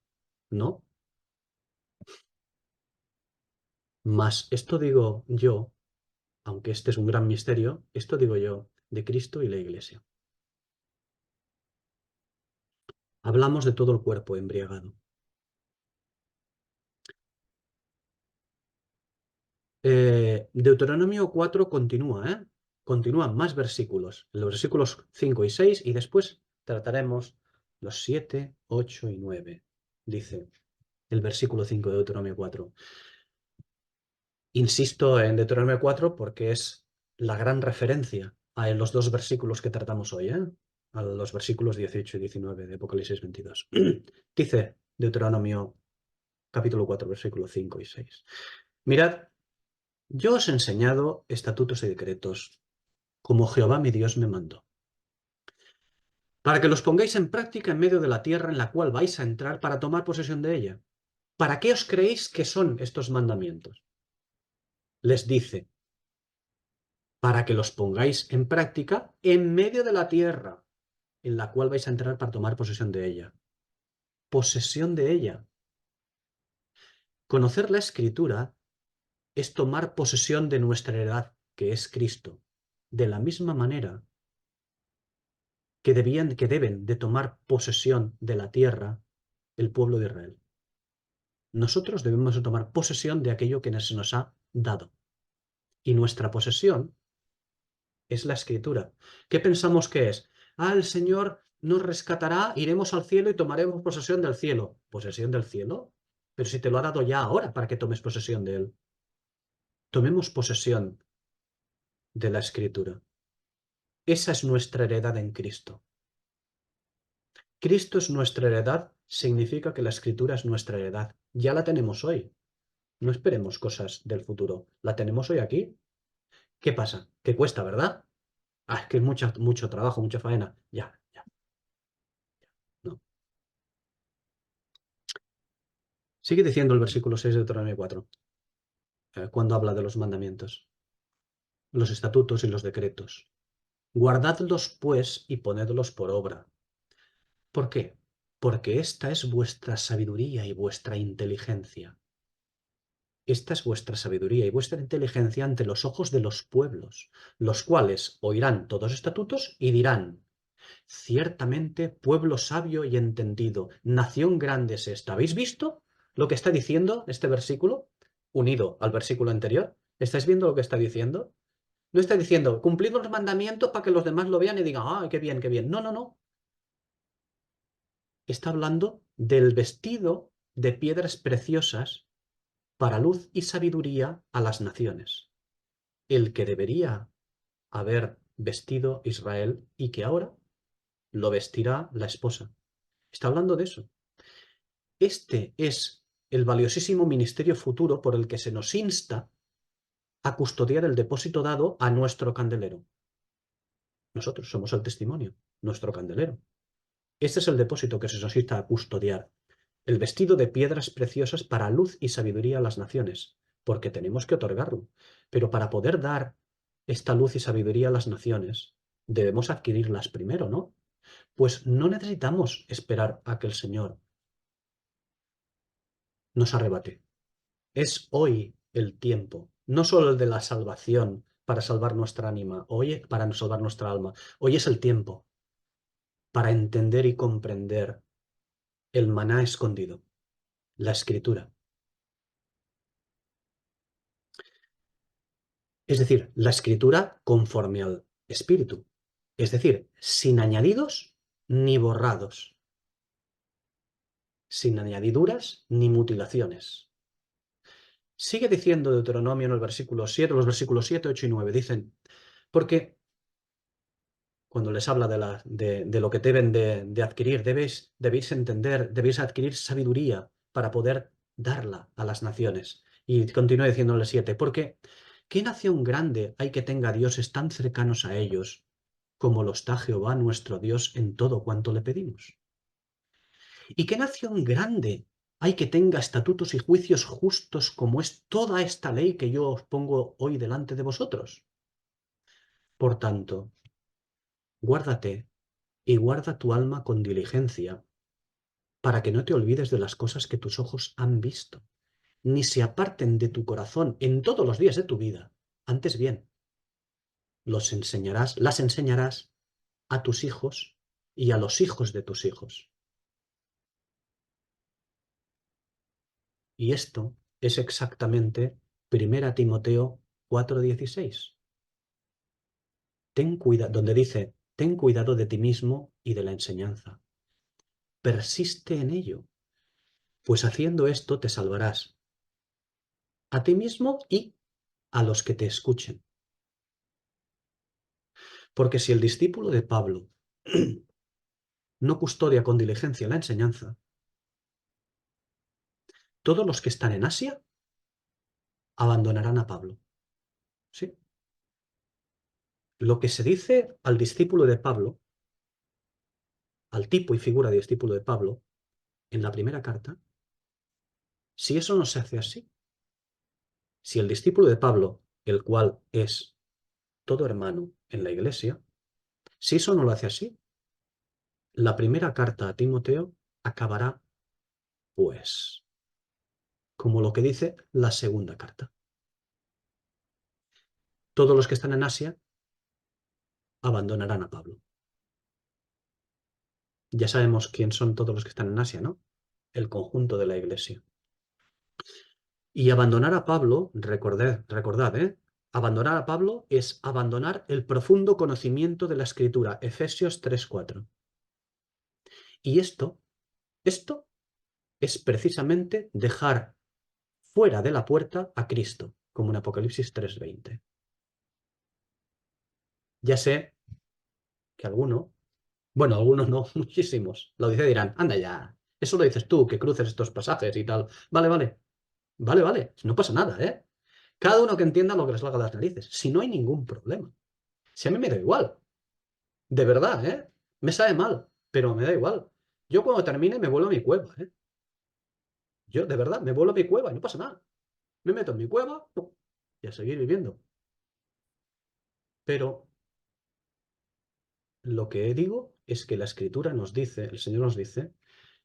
¿no? Mas esto digo yo, aunque este es un gran misterio, esto digo yo de Cristo y la Iglesia. Hablamos de todo el cuerpo embriagado. Deuteronomio 4 continúa, ¿eh? Continúan más versículos, los versículos 5 y 6, y después trataremos los 7, 8 y 9. Dice el versículo 5 de Deuteronomio 4. Insisto en Deuteronomio 4 porque es la gran referencia a los dos versículos que tratamos hoy, ¿eh? A los versículos 18 y 19 de Apocalipsis 22. Dice Deuteronomio capítulo 4, versículo 5 y 6. Mirad, yo os he enseñado estatutos y decretos, como Jehová mi Dios me mandó, para que los pongáis en práctica en medio de la tierra en la cual vais a entrar para tomar posesión de ella. ¿Para qué os creéis que son estos mandamientos? Les dice, para que los pongáis en práctica en medio de la tierra en la cual vais a entrar para tomar posesión de ella. Posesión de ella. Conocer la Escritura es tomar posesión de nuestra heredad, que es Cristo, de la misma manera que deben de tomar posesión de la tierra el pueblo de Israel. Nosotros debemos de tomar posesión de aquello que se nos ha dado. Y nuestra posesión es la Escritura. ¿Qué pensamos que es? El Señor nos rescatará, iremos al cielo y tomaremos posesión del cielo. ¿Posesión del cielo? Pero si te lo ha dado ya ahora para que tomes posesión de él. Tomemos posesión de la Escritura. Esa es nuestra heredad en Cristo. Cristo es nuestra heredad, significa que la Escritura es nuestra heredad. Ya la tenemos hoy. No esperemos cosas del futuro. La tenemos hoy aquí. ¿Qué pasa? ¿Qué cuesta, verdad? Es que es mucho trabajo, mucha faena. Ya, ya, no. Sigue diciendo el versículo 6 de Deuteronomio 4, cuando habla de los mandamientos, los estatutos y los decretos. Guardadlos, pues, y ponedlos por obra. ¿Por qué? porque esta es vuestra sabiduría y vuestra inteligencia. Esta es vuestra sabiduría y vuestra inteligencia ante los ojos de los pueblos, los cuales oirán todos estatutos y dirán: ciertamente, pueblo sabio y entendido, nación grande es esta. ¿Habéis visto lo que está diciendo este versículo? Unido al versículo anterior. ¿Estáis viendo lo que está diciendo? No está diciendo, cumplid los mandamientos para que los demás lo vean y digan, ¡ah, qué bien, qué bien! No, no, no. Está hablando del vestido de piedras preciosas para luz y sabiduría a las naciones. El que debería haber vestido Israel y que ahora lo vestirá la esposa. Está hablando de eso. Este es el valiosísimo ministerio futuro por el que se nos insta a custodiar el depósito dado a nuestro candelero. Nosotros somos el testimonio, nuestro candelero. Este es el depósito que se nos insta a custodiar. El vestido de piedras preciosas para luz y sabiduría a las naciones, porque tenemos que otorgarlo. Pero para poder dar esta luz y sabiduría a las naciones, debemos adquirirlas primero, ¿no? Pues no necesitamos esperar a que el Señor nos arrebate. Es hoy el tiempo, no solo el de la salvación para salvar nuestra ánima, hoy para salvar nuestra alma. Hoy es el tiempo para entender y comprender el maná escondido, la escritura. Es decir, la escritura conforme al espíritu. Es decir, sin añadidos ni borrados, sin añadiduras ni mutilaciones. Sigue diciendo Deuteronomio en el versículo 7, los versículos 7, 8 y 9, dicen, porque cuando les habla de lo que deben de adquirir, debéis entender, debéis adquirir sabiduría para poder darla a las naciones. Y continúa diciéndole 7, porque ¿qué nación grande hay que tenga dioses tan cercanos a ellos como lo está Jehová nuestro Dios en todo cuanto le pedimos? ¿Y qué nación grande hay que tenga estatutos y juicios justos como es toda esta ley que yo os pongo hoy delante de vosotros? Por tanto, guárdate y guarda tu alma con diligencia, para que no te olvides de las cosas que tus ojos han visto, ni se aparten de tu corazón en todos los días de tu vida. Antes bien, las enseñarás a tus hijos y a los hijos de tus hijos. Y esto es exactamente 1 Timoteo 4:16. Donde dice, ten cuidado de ti mismo y de la enseñanza. Persiste en ello, pues haciendo esto te salvarás a ti mismo y a los que te escuchen. Porque si el discípulo de Pablo no custodia con diligencia la enseñanza, todos los que están en Asia abandonarán a Pablo. ¿Sí? Lo que se dice al discípulo de Pablo, al tipo y figura de discípulo de Pablo, en la primera carta, si eso no se hace así, si el discípulo de Pablo, el cual es todo hermano en la iglesia, si eso no lo hace así, la primera carta a Timoteo acabará, pues, como lo que dice la segunda carta. Todos los que están en Asia abandonarán a Pablo. Ya sabemos quién son todos los que están en Asia, ¿no? El conjunto de la iglesia. Y abandonar a Pablo, recordad, ¿eh? Abandonar a Pablo es abandonar el profundo conocimiento de la Escritura, Efesios 3:4. Y esto es precisamente dejar fuera de la puerta a Cristo, como en Apocalipsis 3:20. Ya sé que algunos no, muchísimos, lo dirán, anda ya, eso lo dices tú, que cruces estos pasajes y tal. Vale, vale, vale, vale, no pasa nada, ¿eh? Cada uno que entienda lo que les salga de las narices, si no hay ningún problema. Si a mí me da igual, de verdad, ¿eh? Me sabe mal, pero me da igual. Yo cuando termine me vuelvo a mi cueva, ¿eh? Yo, de verdad, me vuelvo a mi cueva y no pasa nada. Me meto en mi cueva ¡pum! Y a seguir viviendo. Pero lo que digo es que la Escritura nos dice, el Señor nos dice,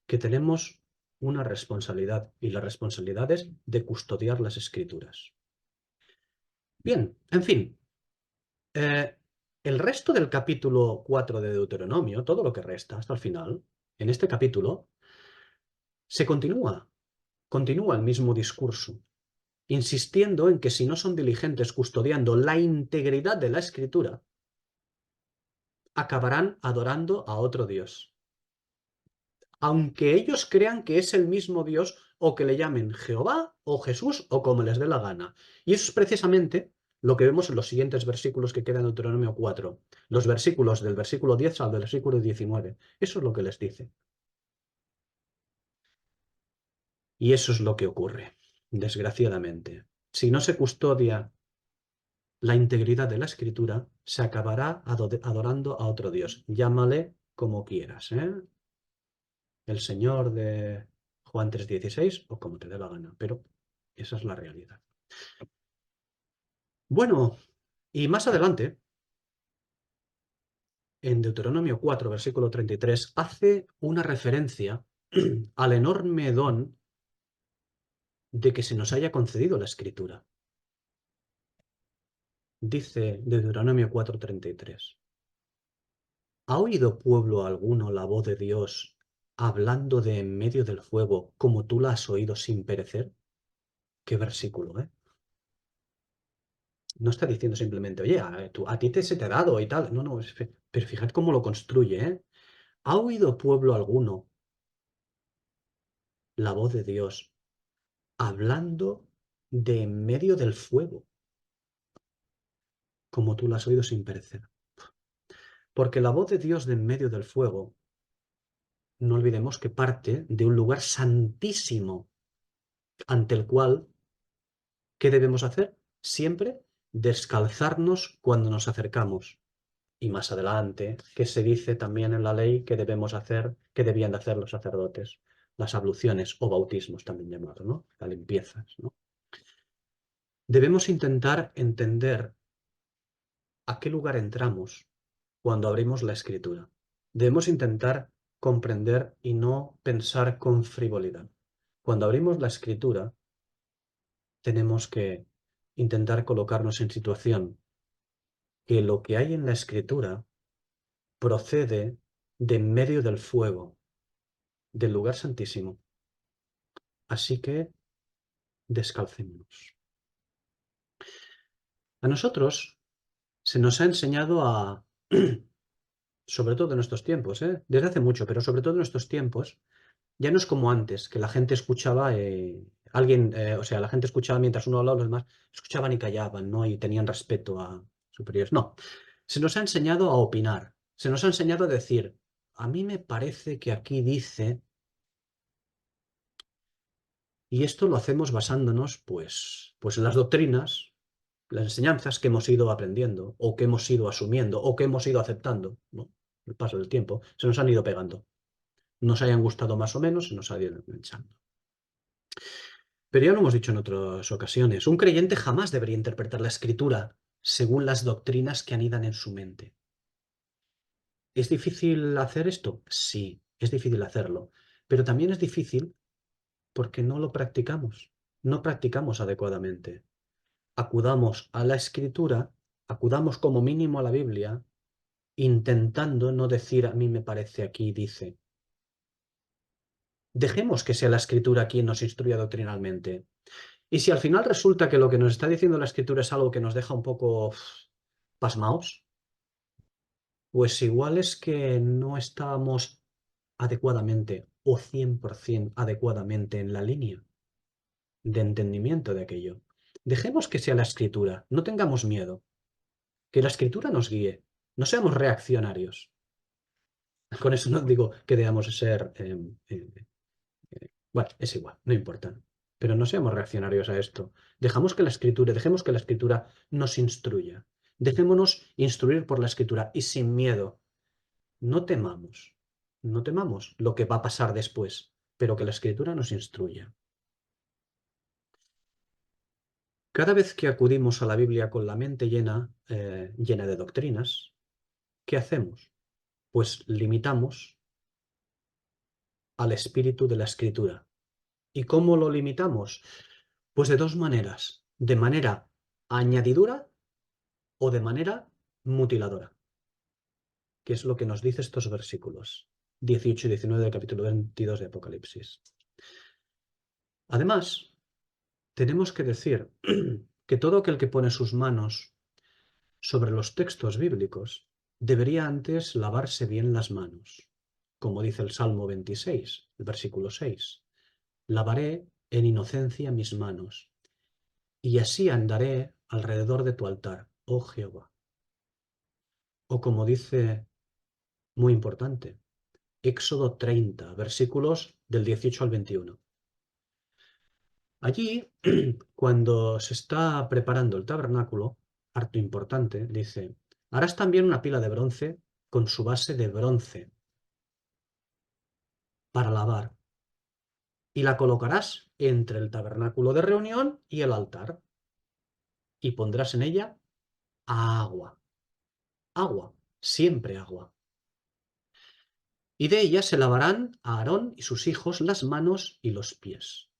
que tenemos una responsabilidad, y la responsabilidad es de custodiar las Escrituras. Bien, en fin, el resto del capítulo 4 de Deuteronomio, todo lo que resta hasta el final, en este capítulo, se continúa el mismo discurso, insistiendo en que si no son diligentes custodiando la integridad de la Escritura, acabarán adorando a otro Dios. Aunque ellos crean que es el mismo Dios o que le llamen Jehová o Jesús o como les dé la gana. Y eso es precisamente lo que vemos en los siguientes versículos que quedan en Deuteronomio 4. Los versículos del versículo 10 al versículo 19. Eso es lo que les dice. Y eso es lo que ocurre, desgraciadamente. Si no se custodia la integridad de la Escritura, se acabará adorando a otro Dios. Llámale como quieras, ¿eh? El Señor de Juan 3:16 o como te dé la gana, pero esa es la realidad. Bueno, y más adelante, en Deuteronomio 4, versículo 33, hace una referencia al enorme don de que se nos haya concedido la Escritura. Dice Deuteronomio 4:33, ¿ha oído pueblo alguno la voz de Dios hablando de en medio del fuego como tú la has oído sin perecer? Qué versículo, ¿eh? No está diciendo simplemente, oye, a ti se te ha dado y tal. No, no, pero fíjate cómo lo construye, ¿eh? ¿Ha oído pueblo alguno la voz de Dios hablando de en medio del fuego, como tú la has oído sin perecer? Porque la voz de Dios de en medio del fuego, no olvidemos que parte de un lugar santísimo ante el cual, ¿qué debemos hacer? Siempre descalzarnos cuando nos acercamos. Y más adelante, que se dice también en la ley que debemos hacer, que debían de hacer los sacerdotes, las abluciones o bautismos también llamados, ¿no? Las limpiezas, ¿no? Debemos intentar entender a qué lugar entramos cuando abrimos la Escritura. Debemos intentar comprender y no pensar con frivolidad. Cuando abrimos la Escritura, tenemos que intentar colocarnos en situación que lo que hay en la Escritura procede de en medio del fuego, del lugar santísimo. Así que descalcémonos. A nosotros se nos ha enseñado a, sobre todo en estos tiempos, desde hace mucho, pero sobre todo en estos tiempos, ya no es como antes, que la gente escuchaba, o sea, la gente escuchaba mientras uno hablaba, los demás escuchaban y callaban, ¿no? Y tenían respeto a superiores. No, se nos ha enseñado a opinar, se nos ha enseñado a decir, a mí me parece que aquí dice. Y esto lo hacemos basándonos, pues en las doctrinas, las enseñanzas que hemos ido aprendiendo, o que hemos ido asumiendo, o que hemos ido aceptando, ¿no? El paso del tiempo, se nos han ido pegando. Nos hayan gustado más o menos, se nos ha ido enganchando. Pero ya lo hemos dicho en otras ocasiones, un creyente jamás debería interpretar la Escritura según las doctrinas que anidan en su mente. ¿Es difícil hacer esto? Sí, es difícil hacerlo. Pero también es difícil porque no lo practicamos. No practicamos adecuadamente. Acudamos a la Escritura, acudamos como mínimo a la Biblia, intentando no decir a mí me parece aquí, dice. Dejemos que sea la Escritura quien nos instruya doctrinalmente. Y si al final resulta que lo que nos está diciendo la Escritura es algo que nos deja un poco pasmaos, pues igual es que no estábamos adecuadamente o 100% adecuadamente en la línea de entendimiento de aquello. Dejemos que sea la Escritura, no tengamos miedo. Que la Escritura nos guíe, no seamos reaccionarios. Con eso no digo que debamos ser, bueno, es igual, no importa, pero no seamos reaccionarios a esto. Dejemos que la Escritura nos instruya. Dejémonos instruir por la Escritura y sin miedo. No temamos, no temamos lo que va a pasar después, pero que la Escritura nos instruya. Cada vez que acudimos a la Biblia con la mente llena de doctrinas, ¿qué hacemos? Pues limitamos al espíritu de la Escritura. ¿Y cómo lo limitamos? Pues de dos maneras, de manera añadidura o de manera mutiladora, que es lo que nos dice estos versículos 18 y 19 del capítulo 22 de Apocalipsis. Además, tenemos que decir que todo aquel que pone sus manos sobre los textos bíblicos debería antes lavarse bien las manos, como dice el Salmo 26, el versículo 6. Lavaré en inocencia mis manos, y así andaré alrededor de tu altar, oh Jehová. O como dice, muy importante, Éxodo 30, versículos del 18 al 21. Allí, cuando se está preparando el tabernáculo, harto importante, dice, harás también una pila de bronce con su base de bronce para lavar, y la colocarás entre el tabernáculo de reunión y el altar, y pondrás en ella agua, agua, siempre agua. Y de ella se lavarán a Aarón y sus hijos las manos y los pies.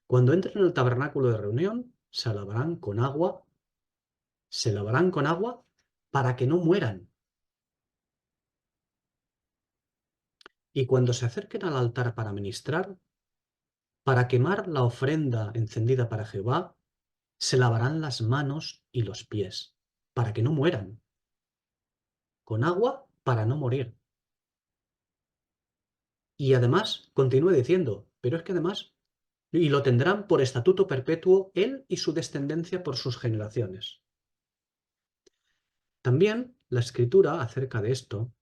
Cuando entren en el tabernáculo de reunión, se lavarán con agua para que no mueran. Y cuando se acerquen al altar para ministrar, para quemar la ofrenda encendida para Jehová, se lavarán las manos y los pies, para que no mueran. Con agua para no morir. Y además, continúe diciendo, pero es que además, y lo tendrán por estatuto perpetuo él y su descendencia por sus generaciones. También la escritura acerca de esto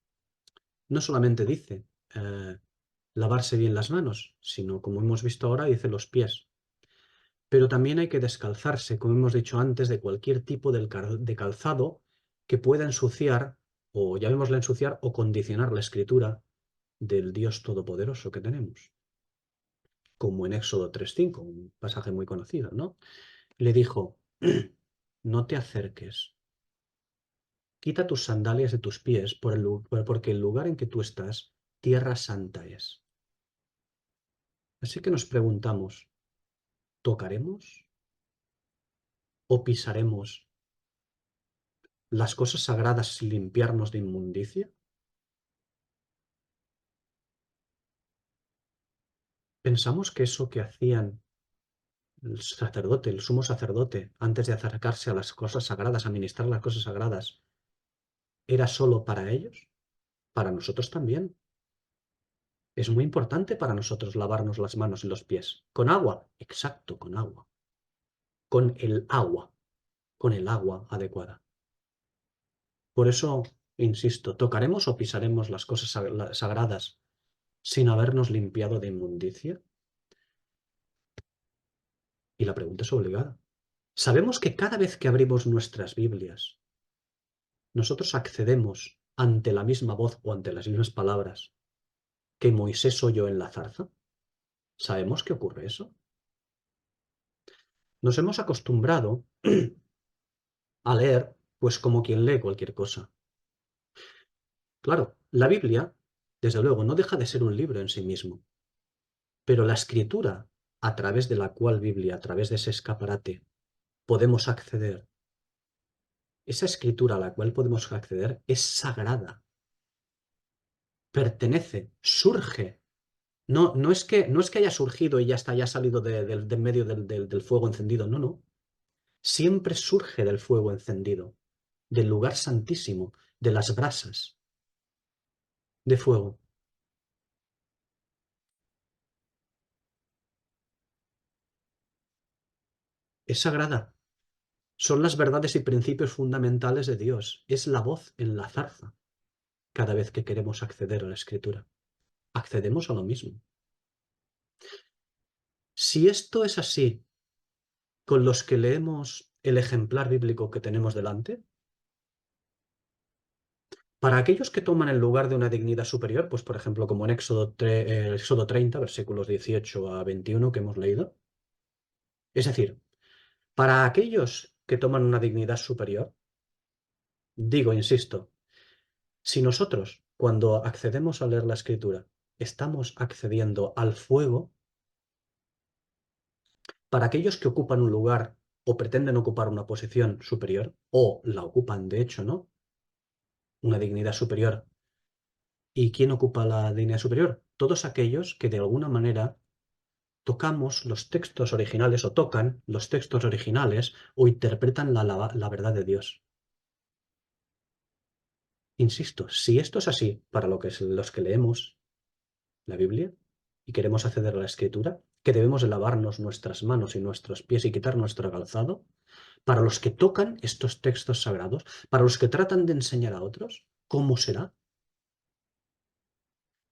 no solamente dice lavarse bien las manos, sino, como hemos visto ahora, dice los pies. Pero también hay que descalzarse, como hemos dicho antes, de cualquier tipo de calzado que pueda ensuciar, o llamémosla ensuciar, o condicionar la escritura del Dios Todopoderoso que tenemos. Como en Éxodo 3:5, un pasaje muy conocido, ¿no? Le dijo, no te acerques, quita tus sandalias de tus pies, porque el lugar en que tú estás, tierra santa es. Así que nos preguntamos, ¿tocaremos o pisaremos las cosas sagradas sin limpiarnos de inmundicia? ¿Pensamos que eso que hacían el sacerdote, el sumo sacerdote, antes de acercarse a las cosas sagradas, a ministrar las cosas sagradas, era solo para ellos? Para nosotros también. Es muy importante para nosotros lavarnos las manos y los pies. ¿Con agua? Exacto, con agua. Con el agua adecuada. Por eso, insisto, ¿tocaremos o pisaremos las cosas sagradas sin habernos limpiado de inmundicia? Y la pregunta es obligada. Sabemos que cada vez que abrimos nuestras Biblias, nosotros accedemos ante la misma voz o ante las mismas palabras que Moisés oyó en la zarza. ¿Sabemos que ocurre eso? Nos hemos acostumbrado a leer, pues como quien lee cualquier cosa. Claro, la Biblia, desde luego, no deja de ser un libro en sí mismo, pero la escritura, a través de la cual Biblia, a través de ese escaparate, podemos acceder, esa escritura a la cual podemos acceder es sagrada, pertenece, surge. No es que haya surgido y ya está, ya ha salido de medio del fuego encendido, no, no. Siempre surge del fuego encendido, del lugar santísimo, de las brasas de fuego. Es sagrada. Son las verdades y principios fundamentales de Dios. Es la voz en la zarza cada vez que queremos acceder a la Escritura. Accedemos a lo mismo. Si esto es así con los que leemos el ejemplar bíblico que tenemos delante, para aquellos que toman el lugar de una dignidad superior, pues por ejemplo como en Éxodo 30, versículos 18 a 21 que hemos leído, es decir, para aquellos que toman una dignidad superior, digo, insisto, si nosotros, cuando accedemos a leer la Escritura, estamos accediendo al fuego para aquellos que ocupan un lugar o pretenden ocupar una posición superior, o la ocupan de hecho, ¿no? Una dignidad superior. ¿Y quién ocupa la dignidad superior? Todos aquellos que de alguna manera tocamos los textos originales o tocan los textos originales o interpretan la verdad de Dios. Insisto, si esto es así para los que leemos la Biblia y queremos acceder a la Escritura, que debemos de lavarnos nuestras manos y nuestros pies y quitar nuestro calzado, para los que tocan estos textos sagrados, para los que tratan de enseñar a otros, ¿cómo será?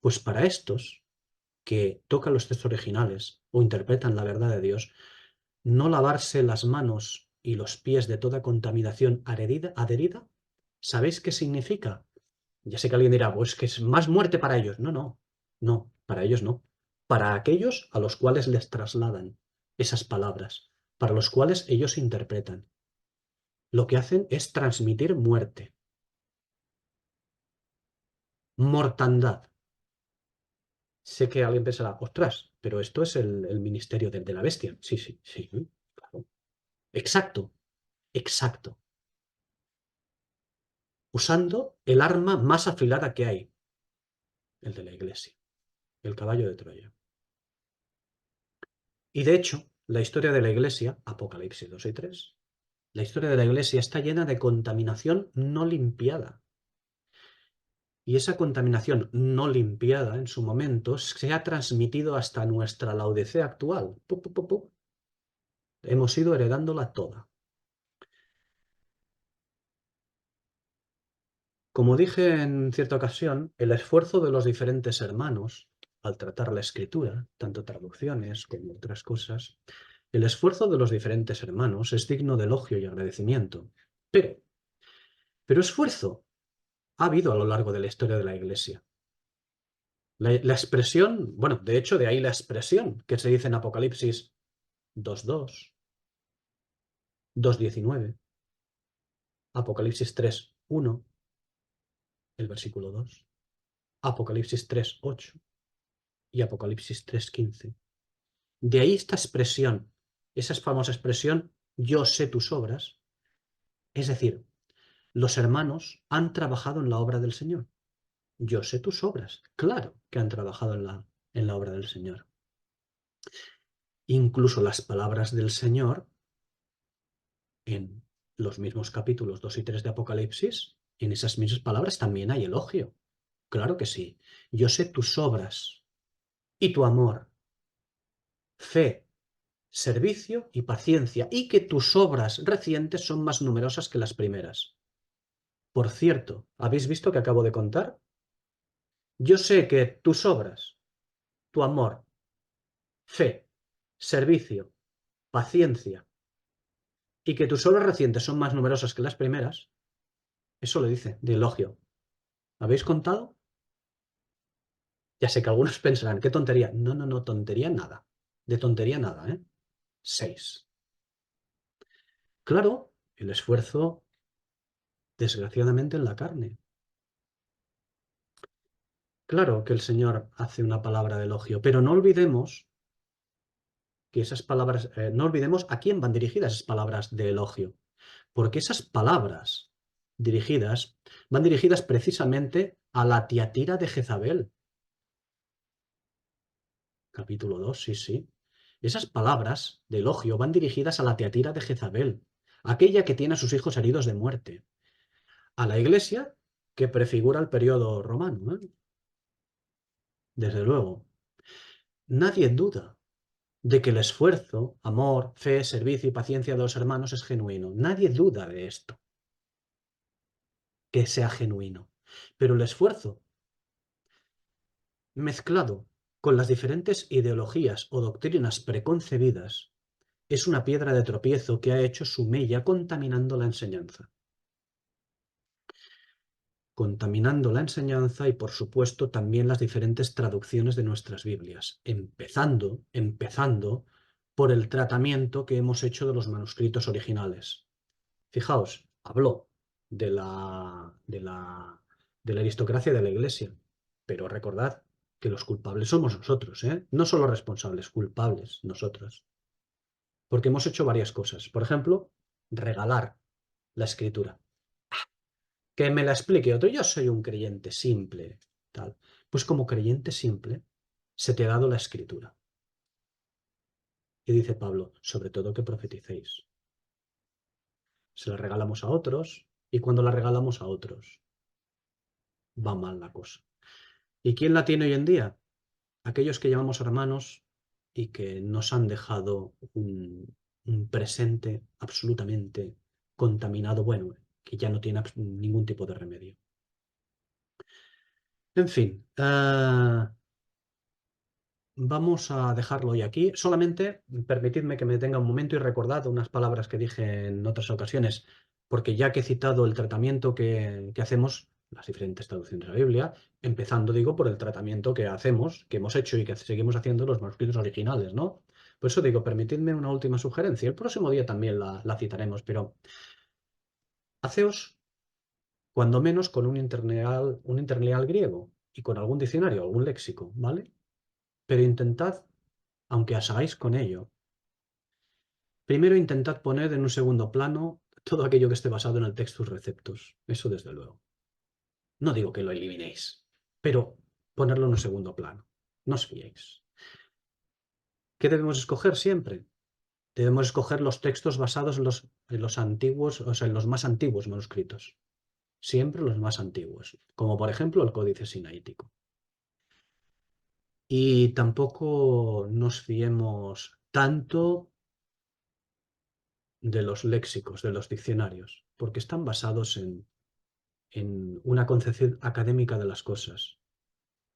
Pues para estos que tocan los textos originales o interpretan la verdad de Dios, no lavarse las manos y los pies de toda contaminación adherida, ¿sabéis qué significa? Ya sé que alguien dirá, pues que es más muerte para ellos. No, no, no, para ellos no. Para aquellos a los cuales les trasladan esas palabras, para los cuales ellos interpretan. Lo que hacen es transmitir muerte, mortandad. Sé que alguien pensará, ostras, pero esto es el ministerio de la bestia. Sí, sí, sí, claro. Exacto, exacto. Usando el arma más afilada que hay, el de la iglesia, el caballo de Troya. Y de hecho, la historia de la iglesia, Apocalipsis 2 y 3, la historia de la iglesia está llena de contaminación no limpiada. Y esa contaminación no limpiada en su momento se ha transmitido hasta nuestra Laodicea actual. Pu, pu, pu, pu. Hemos ido heredándola toda. Como dije en cierta ocasión, el esfuerzo de los diferentes hermanos al tratar la escritura, tanto traducciones como otras cosas, el esfuerzo de los diferentes hermanos es digno de elogio y agradecimiento. Pero esfuerzo ha habido a lo largo de la historia de la Iglesia. La expresión, bueno, de hecho de ahí la expresión que se dice en Apocalipsis 2:2, 2:19, Apocalipsis 3:1, el versículo 2, Apocalipsis 3:8 y Apocalipsis 3:15. De ahí esta expresión, esa famosa expresión, yo sé tus obras, es decir, los hermanos han trabajado en la obra del Señor. Yo sé tus obras, claro que han trabajado en la obra del Señor. Incluso las palabras del Señor en los mismos capítulos 2 y 3 de Apocalipsis, en esas mismas palabras también hay elogio. Claro que sí. Yo sé tus obras y tu amor, fe, servicio y paciencia, y que tus obras recientes son más numerosas que las primeras. Por cierto, ¿habéis visto que acabo de contar? Yo sé que tus obras, tu amor, fe, servicio, paciencia, y que tus obras recientes son más numerosas que las primeras. Eso lo dice, de elogio. ¿Habéis contado? Ya sé que algunos pensarán, qué tontería. No, no, no, tontería nada. De tontería nada, ¿eh? 6. Claro, el esfuerzo, desgraciadamente, en la carne. Claro que el Señor hace una palabra de elogio, pero no olvidemos que esas palabras, no olvidemos a quién van dirigidas esas palabras de elogio, porque esas palabras dirigidas van dirigidas precisamente a la Tiatira de Jezabel. Capítulo 2, sí, sí. Esas palabras de elogio van dirigidas a la Tiatira de Jezabel, aquella que tiene a sus hijos heridos de muerte, a la iglesia que prefigura el periodo romano, ¿eh? Desde luego. Nadie duda de que el esfuerzo, amor, fe, servicio y paciencia de los hermanos es genuino. Nadie duda de esto, que sea genuino. Pero el esfuerzo mezclado con las diferentes ideologías o doctrinas preconcebidas es una piedra de tropiezo que ha hecho su mella contaminando la enseñanza. Contaminando la enseñanza y, por supuesto, también las diferentes traducciones de nuestras Biblias, empezando por el tratamiento que hemos hecho de los manuscritos originales. Fijaos, habló de la aristocracia de la Iglesia, pero recordad que los culpables somos nosotros, ¿eh? No solo responsables, culpables nosotros. Porque hemos hecho varias cosas. Por ejemplo, regalar la escritura. Que me la explique otro. Yo soy un creyente simple, tal. Pues como creyente simple, se te ha dado la escritura. Y dice Pablo, sobre todo que profeticéis. Se la regalamos a otros y cuando la regalamos a otros, va mal la cosa. ¿Y quién la tiene hoy en día? Aquellos que llamamos hermanos y que nos han dejado un presente absolutamente contaminado, bueno, que ya no tiene ningún tipo de remedio. En fin, vamos a dejarlo hoy aquí. Solamente permitidme que me detenga un momento y recordad unas palabras que dije en otras ocasiones, porque ya que he citado el tratamiento que hacemos, las diferentes traducciones de la Biblia, empezando, digo, por el tratamiento que hacemos, que hemos hecho y que seguimos haciendo los manuscritos originales, ¿no? Por eso digo, permitidme una última sugerencia. El próximo día también la citaremos, pero haceos cuando menos con un interlineal griego y con algún diccionario, algún léxico, ¿vale? Pero intentad, aunque os hagáis con ello, primero intentad poner en un segundo plano todo aquello que esté basado en el textus receptus. Eso desde luego. No digo que lo eliminéis, pero ponerlo en un segundo plano. No os fiéis. ¿Qué debemos escoger siempre? Debemos escoger los textos basados en los antiguos, o sea, en los más antiguos manuscritos. Siempre los más antiguos, como por ejemplo el Códice Sinaítico. Y tampoco nos fiemos tanto de los léxicos, de los diccionarios, porque están basados en una concepción académica de las cosas.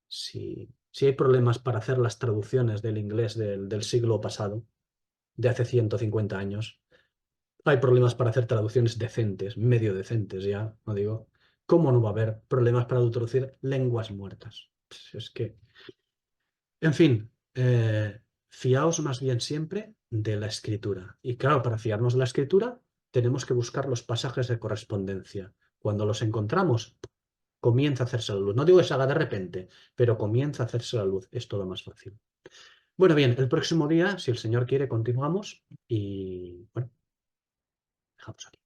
Si hay problemas para hacer las traducciones del inglés del siglo pasado, de hace 150 años, hay problemas para hacer traducciones decentes, medio decentes ya, no digo. ¿Cómo no va a haber problemas para traducir lenguas muertas? Pues es que, en fin, fiaos más bien siempre de la escritura. Y claro, para fiarnos de la escritura, tenemos que buscar los pasajes de correspondencia. Cuando los encontramos, comienza a hacerse la luz. No digo que se haga de repente, pero comienza a hacerse la luz. Es todo más fácil. Bueno, bien, el próximo día, si el Señor quiere, continuamos y bueno, dejamos aquí.